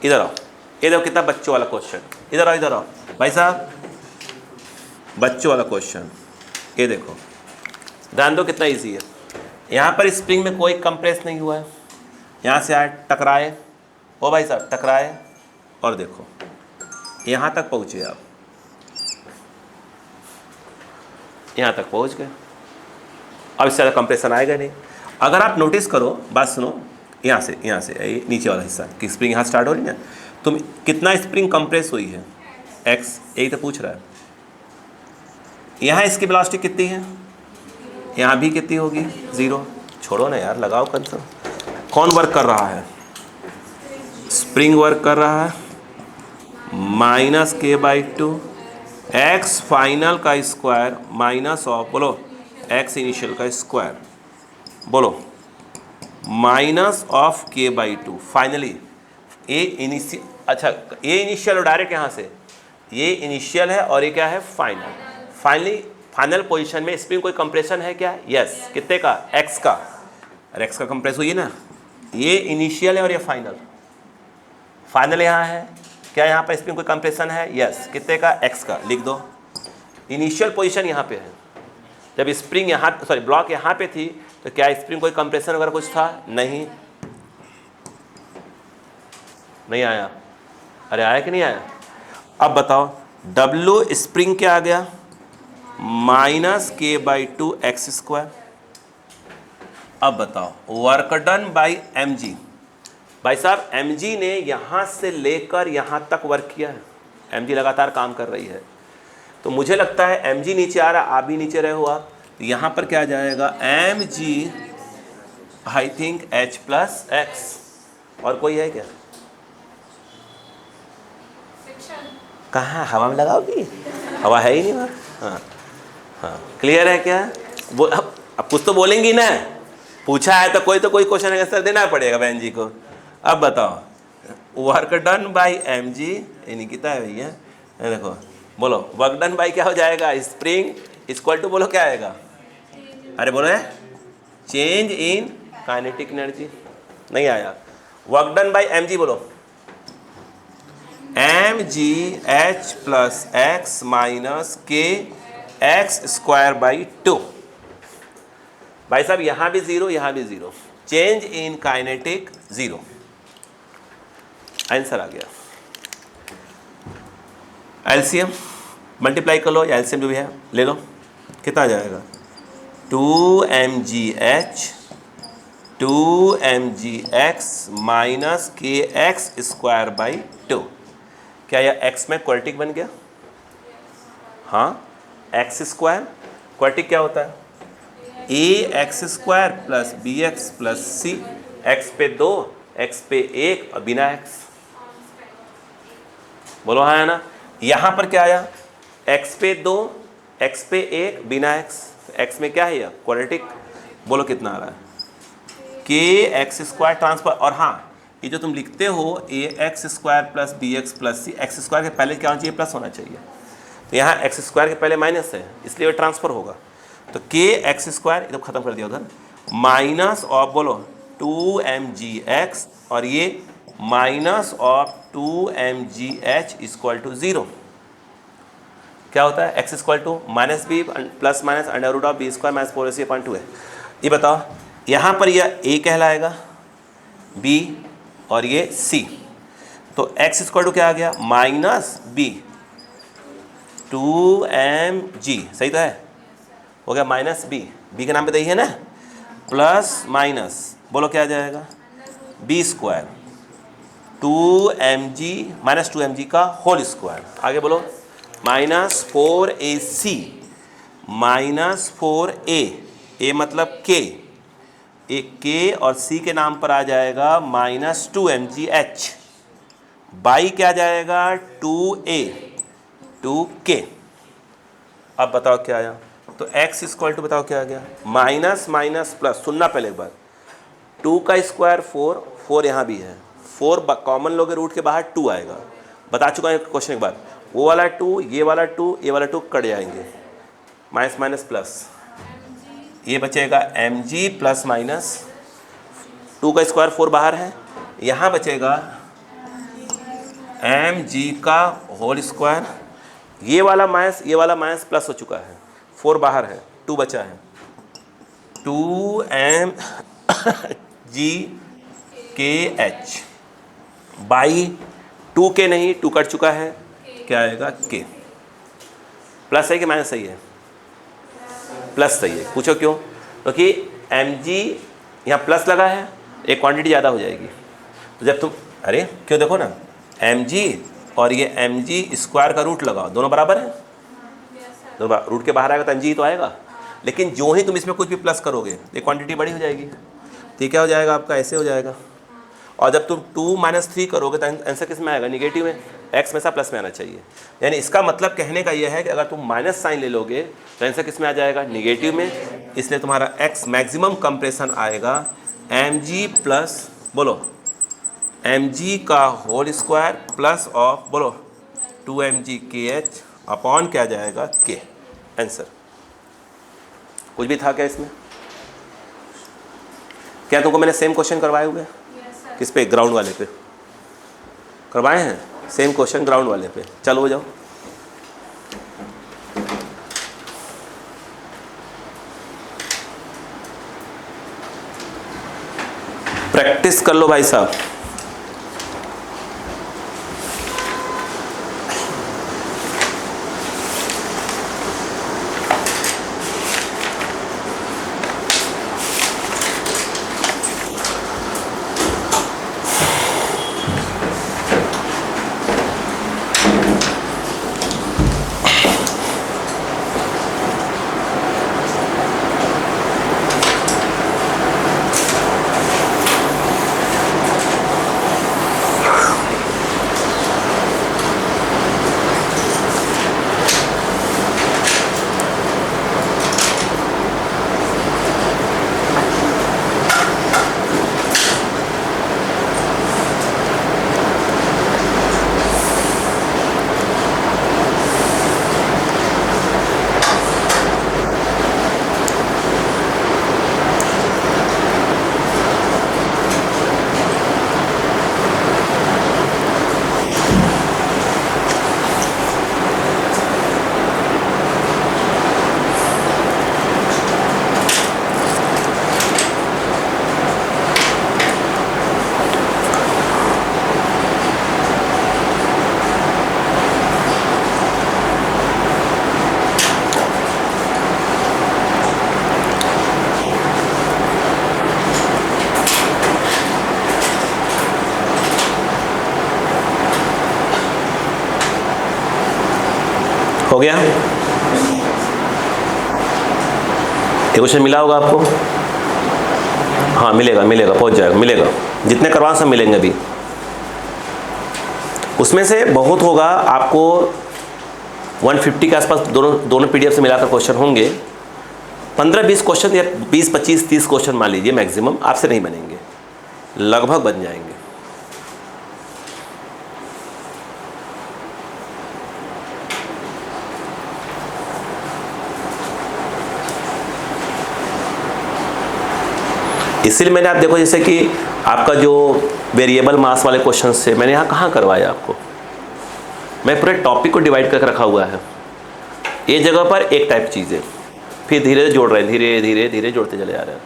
Speaker 1: इधर आओ, ये देखो कितना बच्चों वाला question. इधर आओ, इधर आओ भाई साहब, बच्चों वाला क्वेश्चन। ये देखो, ध्यान दो कितना इजी है। यहाँ पर स्प्रिंग में कोई कंप्रेस नहीं हुआ है, यहाँ से आए टकराए, ओ भाई साहब टकराए, और देखो यहाँ तक पहुँचे आप, यहाँ तक पहुँच गए। अब इससे ज़्यादा कंप्रेशन आएगा नहीं। अगर आप नोटिस करो, बात सुनो, यहाँ से ये नीचे वाला हिस्सा कि स्प्रिंग यहाँ स्टार्ट हो रही है, तुम कितना स्प्रिंग कंप्रेस हुई है, x, यही तो पूछ रहा है। यहाँ इसकी वेलोसिटी कितनी है, यहाँ भी कितनी होगी, 0। छोड़ो ना यार, लगाओ कंसर्न। कौन वर्क कर रहा है, स्प्रिंग वर्क कर रहा है, -k/2 x फाइनल का स्क्वायर माइनस ऑफ, बोलो x इनिशियल का स्क्वायर, बोलो माइनस ऑफ k/2 फाइनली। ये इनिशियल, अच्छा ये इनिशियल और डायरेक्ट यहाँ से, ये इनिशियल है और ये क्या है, फाइनल। फाइनली फाइनल पोजीशन में स्प्रिंग कोई कंप्रेशन है क्या, यस। कितने का, x का, और x का कंप्रेस हुई है ना, ये इनिशियल है और ये फाइनल। फाइनल यहाँ है, क्या यहाँ पर स्प्रिंग कोई कंप्रेशन है, यस। कितने का, x का, लिख दो। इनिशियल पोजीशन यहाँ पे है, जब स्प्रिंग यहाँ, सॉरी ब्लॉक यहाँ पे थी, तो क्या स्प्रिंग कोई कंप्रेशन वगैरह कुछ था, नहीं आया। अरे आया कि नहीं आया। अब बताओ W स्प्रिंग क्या आ गया, -k/2 x²। अब बताओ वर्क डन बाई mg। भाई साहब mg ने यहाँ से लेकर यहाँ तक वर्क किया है, mg लगातार काम कर रही है। तो मुझे लगता है mg नीचे आ रहा, आप भी नीचे रहे हो आप, तो यहाँ पर क्या जाएगा, mg आई थिंक h+x। और कोई है क्या, कहाँ हवा में लगाओगी, हवा है ही नहीं वहाँ। हाँ हाँ, क्लियर है क्या, वो अब कुछ तो बोलेंगी ना, पूछा है तो कोई क्वेश्चन आंसर देना पड़ेगा बहन जी को। अब बताओ वर्क डन बाई mg, ये निकिता है भैया, देखो बोलो वर्क डन बाई क्या हो जाएगा, स्प्रिंग इक्वल टू, बोलो क्या आएगा, अरे बोलो है चेंज इन काइनेटिक एनर्जी, नहीं आया। वर्क डन बाई mg बोलो, mg h+x - k(x²/2)। भाई साहब यहाँ भी 0, यहाँ भी 0, चेंज इन काइनेटिक 0। आंसर आ गया। एलसीएम मल्टीप्लाई कर लो, या एलसीएम जो भी है ले लो, कितना आ जाएगा, 2mgh 2mgx - k(x²/2)। क्या यह x में क्वाड्रेटिक बन गया, हाँ, x² क्वाड्रेटिक क्या होता है, ax² + bx + c, x पे 2, x पे 1 और बिना x, बोलो हाँ है ना। यहाँ पर क्या आया, x पे 2, x पे 1 बिना x, x में क्या है यह क्वाड्रेटिक, बोलो कितना आ रहा है, k(x² ट्रांसफर। और हाँ, ये जो तुम लिखते हो ax² + bx + c, x² के पहले क्या होना चाहिए, प्लस होना चाहिए, तो यहाँ x² के पहले माइनस है, इसलिए वो ट्रांसफर होगा। तो k(x², ये तो खत्म कर दिया उधर, माइनस ऑफ, बोलो 2mgx, और ये माइनस ऑफ 2mgh = 0। क्या होता है, x = -b ± √b² - 4ac/2 है। ये बताओ यहाँ पर यह a कहलाएगा, b और ये c, तो x = क्या आ गया, -b 2mg, सही तो है, हो गया -b, b के नाम पे दही है ना, प्लस माइनस, बोलो क्या आ जाएगा, b² 2mg - 2mg का होल स्क्वायर, आगे बोलो -4ac -4a, a मतलब k, एक k और c के नाम पर आ जाएगा -2mgh, बाई क्या जाएगा 2a 2k। अब बताओ क्या आया, तो x इक्वल टू बताओ क्या आ गया, माइनस माइनस प्लस, सुनना पहले एक बार, 2 का स्क्वायर 4, 4 यहाँ भी है, 4 कॉमन लोगे रूट के बाहर 2 आएगा। बता चुका है क्वेश्चन एक बार, वो वाला 2 ये वाला 2 ये वाला 2 कट जाएंगे, माइनस माइनस प्लस, ये बचेगा mg प्लस माइनस, 2 का स्क्वायर 4 बाहर है, यहाँ बचेगा mg का होल स्क्वायर, ये वाला माइनस प्लस हो चुका है, 4 बाहर है, 2 बचा है, 2mgkh बाई 2k नहीं 2 कट चुका है, क्या आएगा k। प्लस है कि माइनस सही है, प्लस सही है। पूछो क्यों, क्योंकि mg यहाँ प्लस लगा है, एक क्वांटिटी ज़्यादा हो जाएगी, तो जब तुम अरे क्यों देखो ना, mg और ये mg स्क्वायर का रूट लगाओ, दोनों बराबर है, दोनों रूट के बाहर आएगा तो mg ही तो आएगा, लेकिन जो ही तुम इसमें कुछ भी प्लस करोगे ये क्वांटिटी बड़ी हो जाएगी, तो ये क्या हो जाएगा आपका, ऐसे हो जाएगा। और जब तुम 2 - 3 करोगे तो आंसर किस में आएगा, निगेटिव में, x में सा प्लस में आना चाहिए। यानी इसका मतलब कहने का यह है कि अगर तुम माइनस साइन ले लोगे तो आंसर किस में आ जाएगा, निगेटिव में, इसलिए तुम्हारा x मैक्सिमम कंप्रेशन आएगा mg प्लस बोलो mg का होल स्क्वायर प्लस ऑफ बोलो 2mgkh अपॉन क्या जाएगा k। आंसर कुछ भी था क्या इसमें, क्या तुमको मैंने सेम क्वेश्चन करवाए हुए, किस पे, ग्राउंड वाले पे करवाए हैं, सेम क्वेश्चन ग्राउंड वाले पे, चलो हो जाओ। प्रैक्टिस कर लो भाई साहब। हो गया, ये क्वेश्चन मिला होगा आपको, हाँ मिलेगा मिलेगा, पहुंच जाएगा, मिलेगा, जितने करवा सब मिलेंगे अभी। उसमें से बहुत होगा आपको 150 के आसपास, दोनों पीडीएफ से मिलाकर क्वेश्चन होंगे, 15-20 क्वेश्चन या 20-25-30 क्वेश्चन मान लीजिए मैक्सिमम, आपसे नहीं बनेंगे, लगभग बन जाएंगे। इसीलिए मैंने आप देखो, जैसे कि आपका जो वेरिएबल मास वाले क्वेश्चन से मैंने यहाँ कहाँ करवाया आपको, मैं पूरे टॉपिक को डिवाइड करके रखा हुआ है, ये जगह पर एक टाइप चीज़ है, फिर धीरे धीरे जोड़ रहे हैं, धीरे धीरे धीरे जोड़ते चले जा रहे हैं।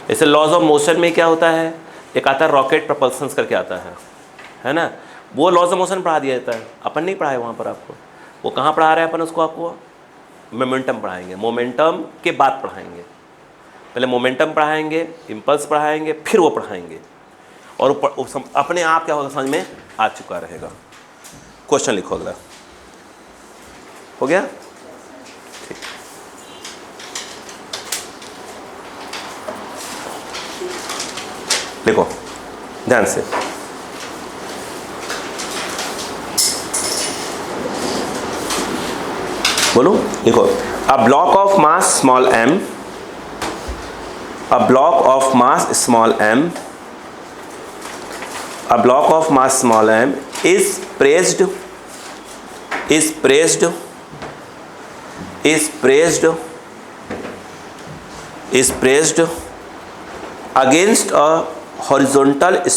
Speaker 1: जैसे लॉज ऑफ मोशन में क्या होता है, एक आता है रॉकेट प्रपल्सन करके आता है ना, वो लॉज ऑफ मोशन पढ़ा दिया जाता है, अपन नहीं पढ़ाए वहाँ पर आपको, वो कहाँ पढ़ा रहे हैं अपन उसको, आपको मोमेंटम पढ़ाएंगे, मोमेंटम के बाद पढ़ाएंगे, पहले मोमेंटम पढ़ाएंगे, इम्पल्स पढ़ाएंगे, फिर वो पढ़ाएंगे, और अपने आप क्या होगा समझ में आ चुका रहेगा। क्वेश्चन लिखो अगला, हो गया, ठीक। लिखो ध्यान से, बोलो, लिखो। A block of mass small m, a block of mass small m, a block of mass small m is pressed against a horizontal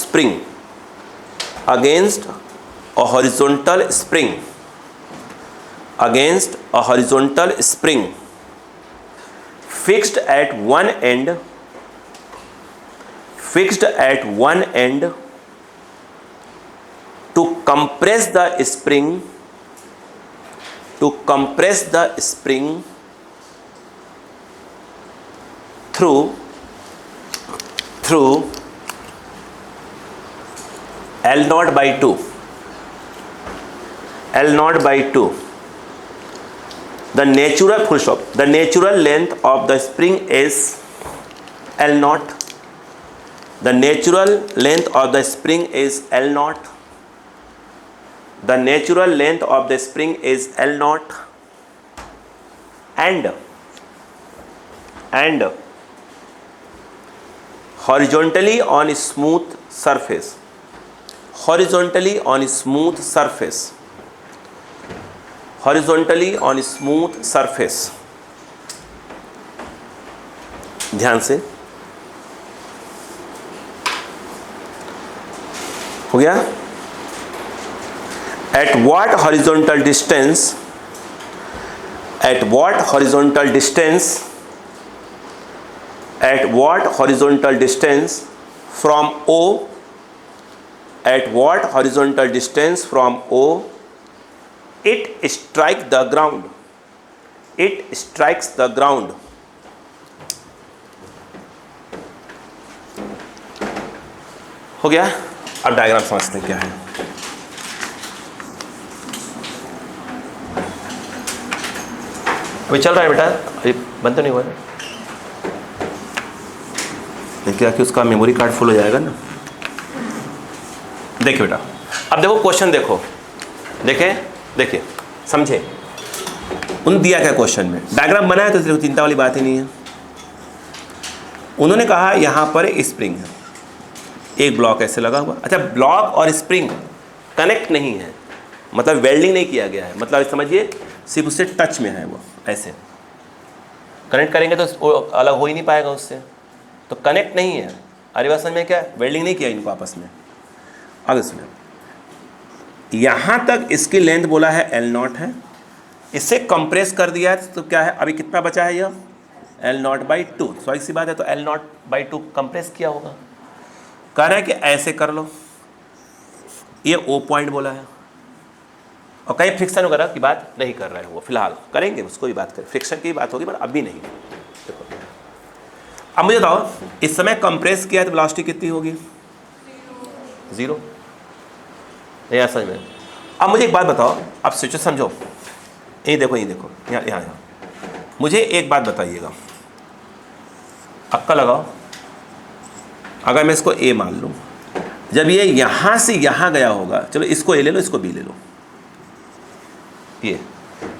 Speaker 1: spring, fixed at one end to compress the spring through L naught by 2. The natural length of the spring is L naught. The natural length of the spring is L naught. The natural length of the spring is L naught, and horizontally on a smooth surface, ध्यान से हो गया। At what horizontal distance from O, it strikes the ground, हो गया। अब diagram समझते हैं क्या है। अभी चल रहा है बेटा, अभी बंद तो नहीं हुआ ना, क्या कि उसका मेमोरी कार्ड फुल हो जाएगा ना। देखिए बेटा, अब देखो क्वेश्चन, देखिए समझे। उन दिया क्या क्वेश्चन में, डायग्राम बनाया तो चिंता वाली बात ही नहीं है। उन्होंने कहा यहाँ पर एक स्प्रिंग है, एक ब्लॉक ऐसे लगा हुआ। अच्छा, ब्लॉक और स्प्रिंग कनेक्ट नहीं है, मतलब वेल्डिंग नहीं किया गया है, मतलब समझिए सिर्फ उससे टच में है, वो ऐसे कनेक्ट करेंगे तो वो अलग हो ही नहीं पाएगा उससे, तो कनेक्ट नहीं है। अरे बात समझ में क्या, वेल्डिंग नहीं किया इनको आपस में। अब इसमें यहाँ तक इसकी लेंथ बोला है L नॉट है, इससे कंप्रेस कर दिया है तो क्या है, अभी कितना बचा है, यह L नॉट बाई 2। स्वाभाविक सी बात है, तो L नॉट बाई 2 कंप्रेस किया होगा। कह रहा है कि ऐसे कर लो, ये O पॉइंट बोला है, और कहीं फ्रिक्शन वगैरह की बात नहीं कर रहे हैं वो, फिलहाल करेंगे उसको भी बात करें, फ्रिक्शन की बात होगी पर अभी नहीं। देखो अब मुझे बताओ, इस समय कंप्रेस किया है तो वेलोसिटी कितनी होगी, 0। नहीं समझ में। अब मुझे एक बात बताओ, अब सिचुएशन समझो, यही देखो यहाँ मुझे एक बात बताइएगा, अक्का लगाओ। अगर मैं इसको A मान लूँ, जब ये यहाँ से यहाँ गया होगा, चलो इसको A ले लो, इसको B ले लो, ये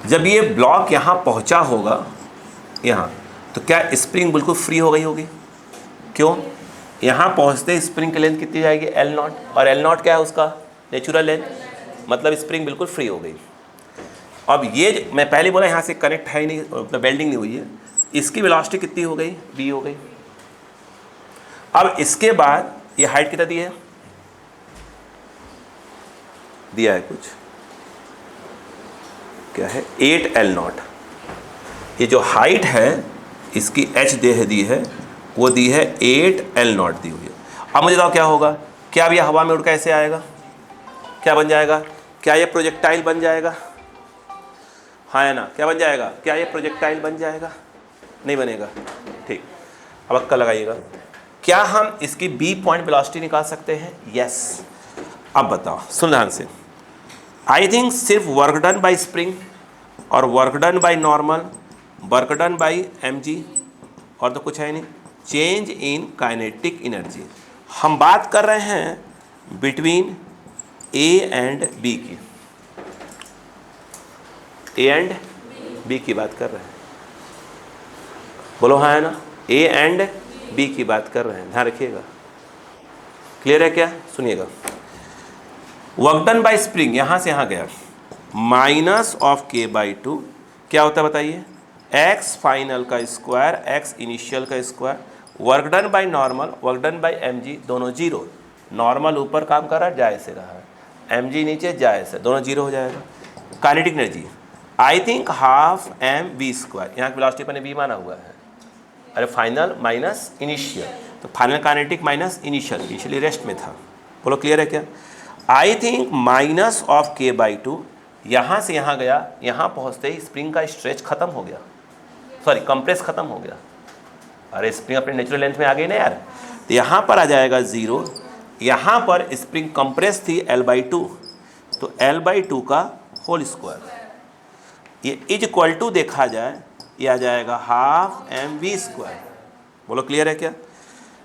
Speaker 1: जब ये ब्लॉक यहाँ पहुँचा होगा यहाँ, तो क्या स्प्रिंग बिल्कुल फ्री हो गई होगी? क्यों? यहाँ पहुँचते स्प्रिंग की लेंथ कितनी जाएगी, L नॉट, और L नॉट क्या है उसका नेचुरल लेंथ, मतलब स्प्रिंग बिल्कुल फ्री हो गई। अब ये मैं पहले बोला यहाँ से कनेक्ट है ही नहीं, मतलब वेल्डिंग नहीं हुई है, इसकी वेलोसिटी कितनी हो गई, B हो गई। अब इसके बाद ये हाइट कितना दी है, दिया है कुछ, क्या है 8L नॉट। ये जो हाइट है इसकी H दी है, वो दी है 8L नॉट दी हुई है। अब मुझे बताओ क्या होगा, क्या अब ये हवा में उड़ के ऐसे आएगा, क्या बन जाएगा, क्या ये प्रोजेक्टाइल बन जाएगा, हाँ है ना, क्या बन जाएगा, क्या ये प्रोजेक्टाइल बन जाएगा, नहीं बनेगा। ठीक, अब अक्का लगाइएगा, क्या हम इसकी B पॉइंट वेलोसिटी निकाल सकते हैं? यस। अब बताओ सुन ध्यान से, आई थिंक सिर्फ वर्क डन बाई स्प्रिंग और work done by normal, work done by mg, और तो कुछ है नहीं, चेंज इन काइनेटिक एनर्जी। हम बात कर रहे हैं बिटवीन A एंड B की, A एंड बी की बात कर रहे हैं, बोलो हाँ है ना, ए एंड बी की बात कर रहे हैं, ध्यान रखिएगा। क्लियर है क्या? सुनिएगा, वर्क डन बाय स्प्रिंग यहां से यहां गया, minus of k by two क्या होता है बताइए, एक्स फाइनल का स्क्वायर एक्स इनिशियल का square, work done by normal, work done by m g, दोनों जीरो, नॉर्मल ऊपर काम कर रहा है जाए से रहा है, एम जी नीचे जाए से, दोनों जीरो हो जाएगा। Kinetic energy I think half m v square, यहाँ वेलोसिटी पर वी माना हुआ है, अरे फाइनल माइनस इनिशियल, तो final kinetic minus initial, initially rest में था। बोलो क्लियर है क्या? I think minus of k by two, यहाँ से यहाँ गया, यहाँ पहुँचते ही स्प्रिंग का स्ट्रेच खत्म हो गया, सॉरी कंप्रेस खत्म हो गया, अरे स्प्रिंग अपने नेचुरल लेंथ में आ गई ना यार, तो यहाँ पर आ जाएगा ज़ीरो, यहाँ पर स्प्रिंग कंप्रेस थी एल बाई टू, तो एल बाई टू का होल स्क्वायर, ये इज इक्वल टू देखा जाए ये आ जाएगा हाफ एम वी स्क्वायर। बोलो क्लियर है क्या?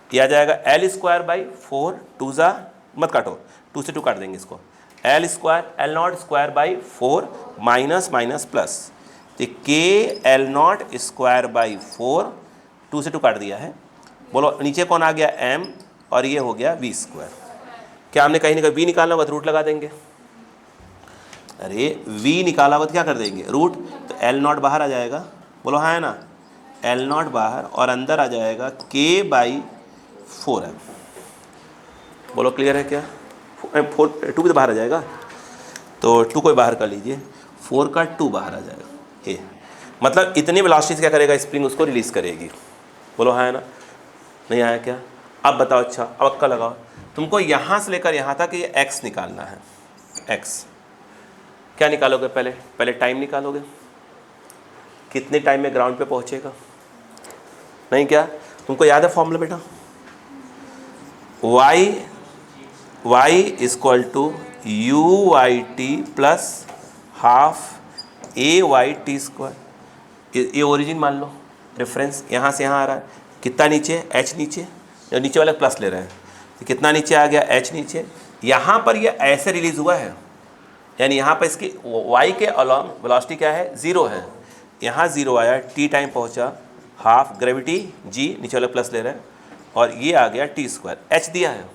Speaker 1: ये आ जाएगा L square by four, two ज़ा मत काटो, टू से टू काट देंगे इसको, L square L not square by four minus minus plus, तो k L not square by four, two से टू काट दिया है। बोलो नीचे कौन आ गया एम, और ये हो गया वी स्क्वायर। क्या हमने कहीं ना कहीं वी निकालना होगा तो रूट लगा देंगे, अरे वी निकाला होगा तो क्या कर देंगे रूट, तो एल नॉट बाहर आ जाएगा, बोलो हाँ है ना, एल नॉट बाहर और अंदर आ जाएगा के बाई फोर एम। बोलो क्लियर है क्या? फोर टू भी तो बाहर आ जाएगा, तो टू को बाहर कर लीजिए, फोर का टू बाहर आ जाएगा, ए मतलब इतनी वेलोसिटी से क्या करेगा स्प्रिंग उसको रिलीज़ करेगी। बोलो हाँ है ना, नहीं आया क्या? अब बताओ, अच्छा अब अक्का लगाओ, तुमको यहाँ से लेकर यहाँ तक ये एक्स निकालना है, एक्स क्या निकालोगे पहले, पहले टाइम निकालोगे, कितने टाइम में ग्राउंड पे पहुँचेगा, नहीं क्या तुमको याद है फॉर्मूला बेटा, y equal to u y t plus half a y t square, ये ओरिजिन मान लो, रेफरेंस यहाँ से यहाँ आ रहा है, कितना नीचे h नीचे, जो नीचे वाले प्लस ले रहे हैं, तो कितना नीचे आ गया h नीचे, यहाँ पर ये ऐसे रिलीज़ हुआ है, यानी यहाँ पर इसकी y के अलॉन्ग वेलोसिटी क्या है ज़ीरो है, यहाँ ज़ीरो आया, t टाइम पहुँचा, हाफ ग्रेविटी g नीचे वाले प्लस ले रहे हैं, और ये आ गया टी स्क्वायर, h दिया है,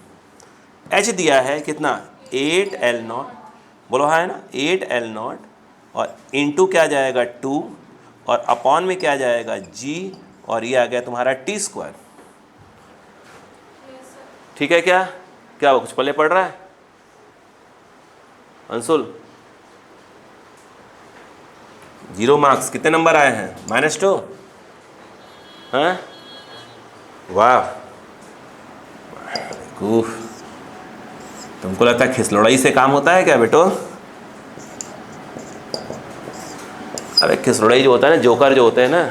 Speaker 1: h दिया है कितना 8L नॉट, बोलो हाँ है ना 8L नॉट, और इनटू क्या जाएगा 2, और अपॉन में क्या जाएगा g, और ये आ गया तुम्हारा टी स्क्वायर। ठीक है क्या? क्या वो कुछ पल्ले पड़ रहा है अंशुल? 0 मार्क्स, कितने नंबर आए हैं? -2, हाँ वाह, तुमको लगता है खिसलौड़ाई से काम होता है क्या बेटो? अरे खिसलौड़ाई जो होता है ना, जोकर जो होते हैं ना,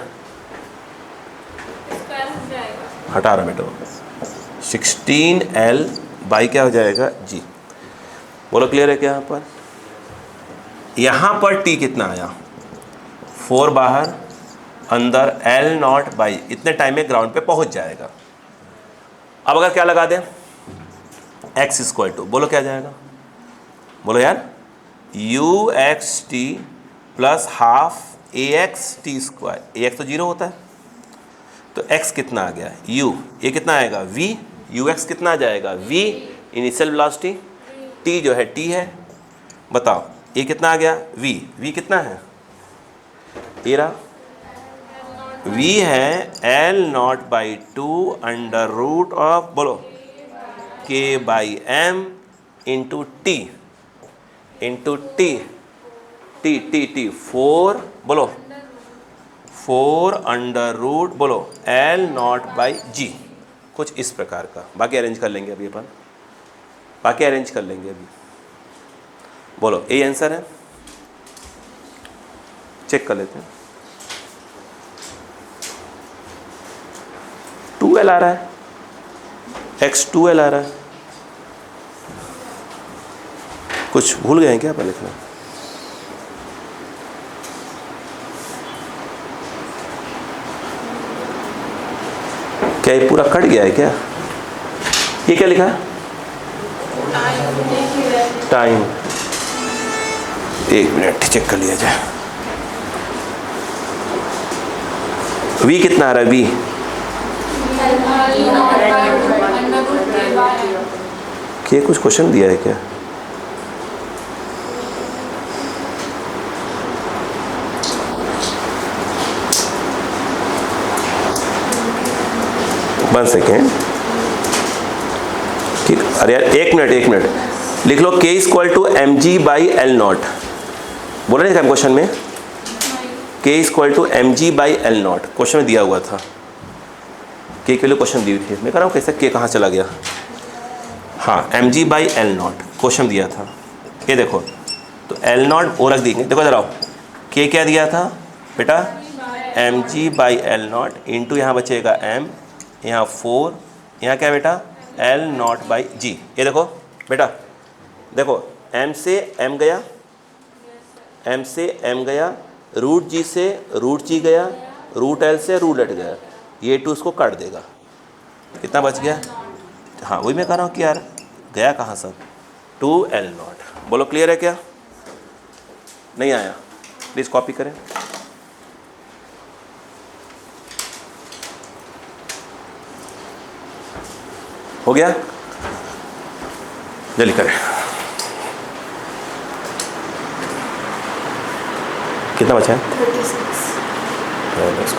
Speaker 1: हटा रहा बेटो, 16L बाई क्या हो जाएगा जी। बोलो क्लियर है क्या? यहाँ पर T कितना आया 4 बाहर, अंदर L नॉट बाई, इतने टाइम में ग्राउंड पे पहुँच जाएगा। अब अगर क्या लगा दें x इक्वल टू, बोलो क्या जाएगा, बोलो यार you x T plus half A x T square, A x तो जीरो होता है, तो x कितना आ गया u, ये कितना आएगा v, यू एक्स कितना आ जाएगा v इनिशियल वेलोसिटी, t जो है t है, बताओ ये कितना आ गया v, v कितना है ये रहा, v है L not by two under root of, बोलो k by m into t, into t, t t t 4, बोलो 4 अंडर रूट, बोलो L नॉट बाई जी, कुछ इस प्रकार का। बाकी अरेंज कर लेंगे अभी अपन, बाकी अरेंज कर लेंगे अभी। बोलो ये आंसर है, चेक कर लेते हैं। 2L आ रहा है, x 2L आ रहा है, कुछ भूल गए हैं क्या पर लिखना? क्या ये पूरा कट गया है क्या? ये क्या लिखा है? टाइम, 1 मिनट चेक कर लिया जाए। वी कितना आ रहा है वी? क्या कुछ क्वेश्चन दिया है क्या? वन सेकेंड, ठीक। अरे यार एक मिनट लिख लो, के equal to m g by L not. बोला नहीं था क्वेश्चन में k equal to m g by L not, question में दिया हुआ था। के लिए क्वेश्चन दी हुई थी, मैं कह रहा हूँ कैसे के कहाँ चला गया। हाँ, m g by L not question दिया था। ये देखो, तो एल नॉट और रख देंगे। देखो जरा, के क्या दिया था बेटा? M g by L not into यहाँ बचेगा एम, यहाँ 4, यहाँ क्या बेटा? L not by g. ये देखो बेटा, देखो एम से एम गया, एम से एम गया, रूट जी से रूट जी गया, रूट एल से रूट एट गया, ये टू उसको काट देगा। कितना बच गया? हाँ वही मैं कह रहा हूँ कि यार गया कहाँ सब? 2L not. बोलो क्लियर है क्या? नहीं आया? प्लीज़ कॉपी करें। हो गया? जल्दी करें। कितना बचा है? 36।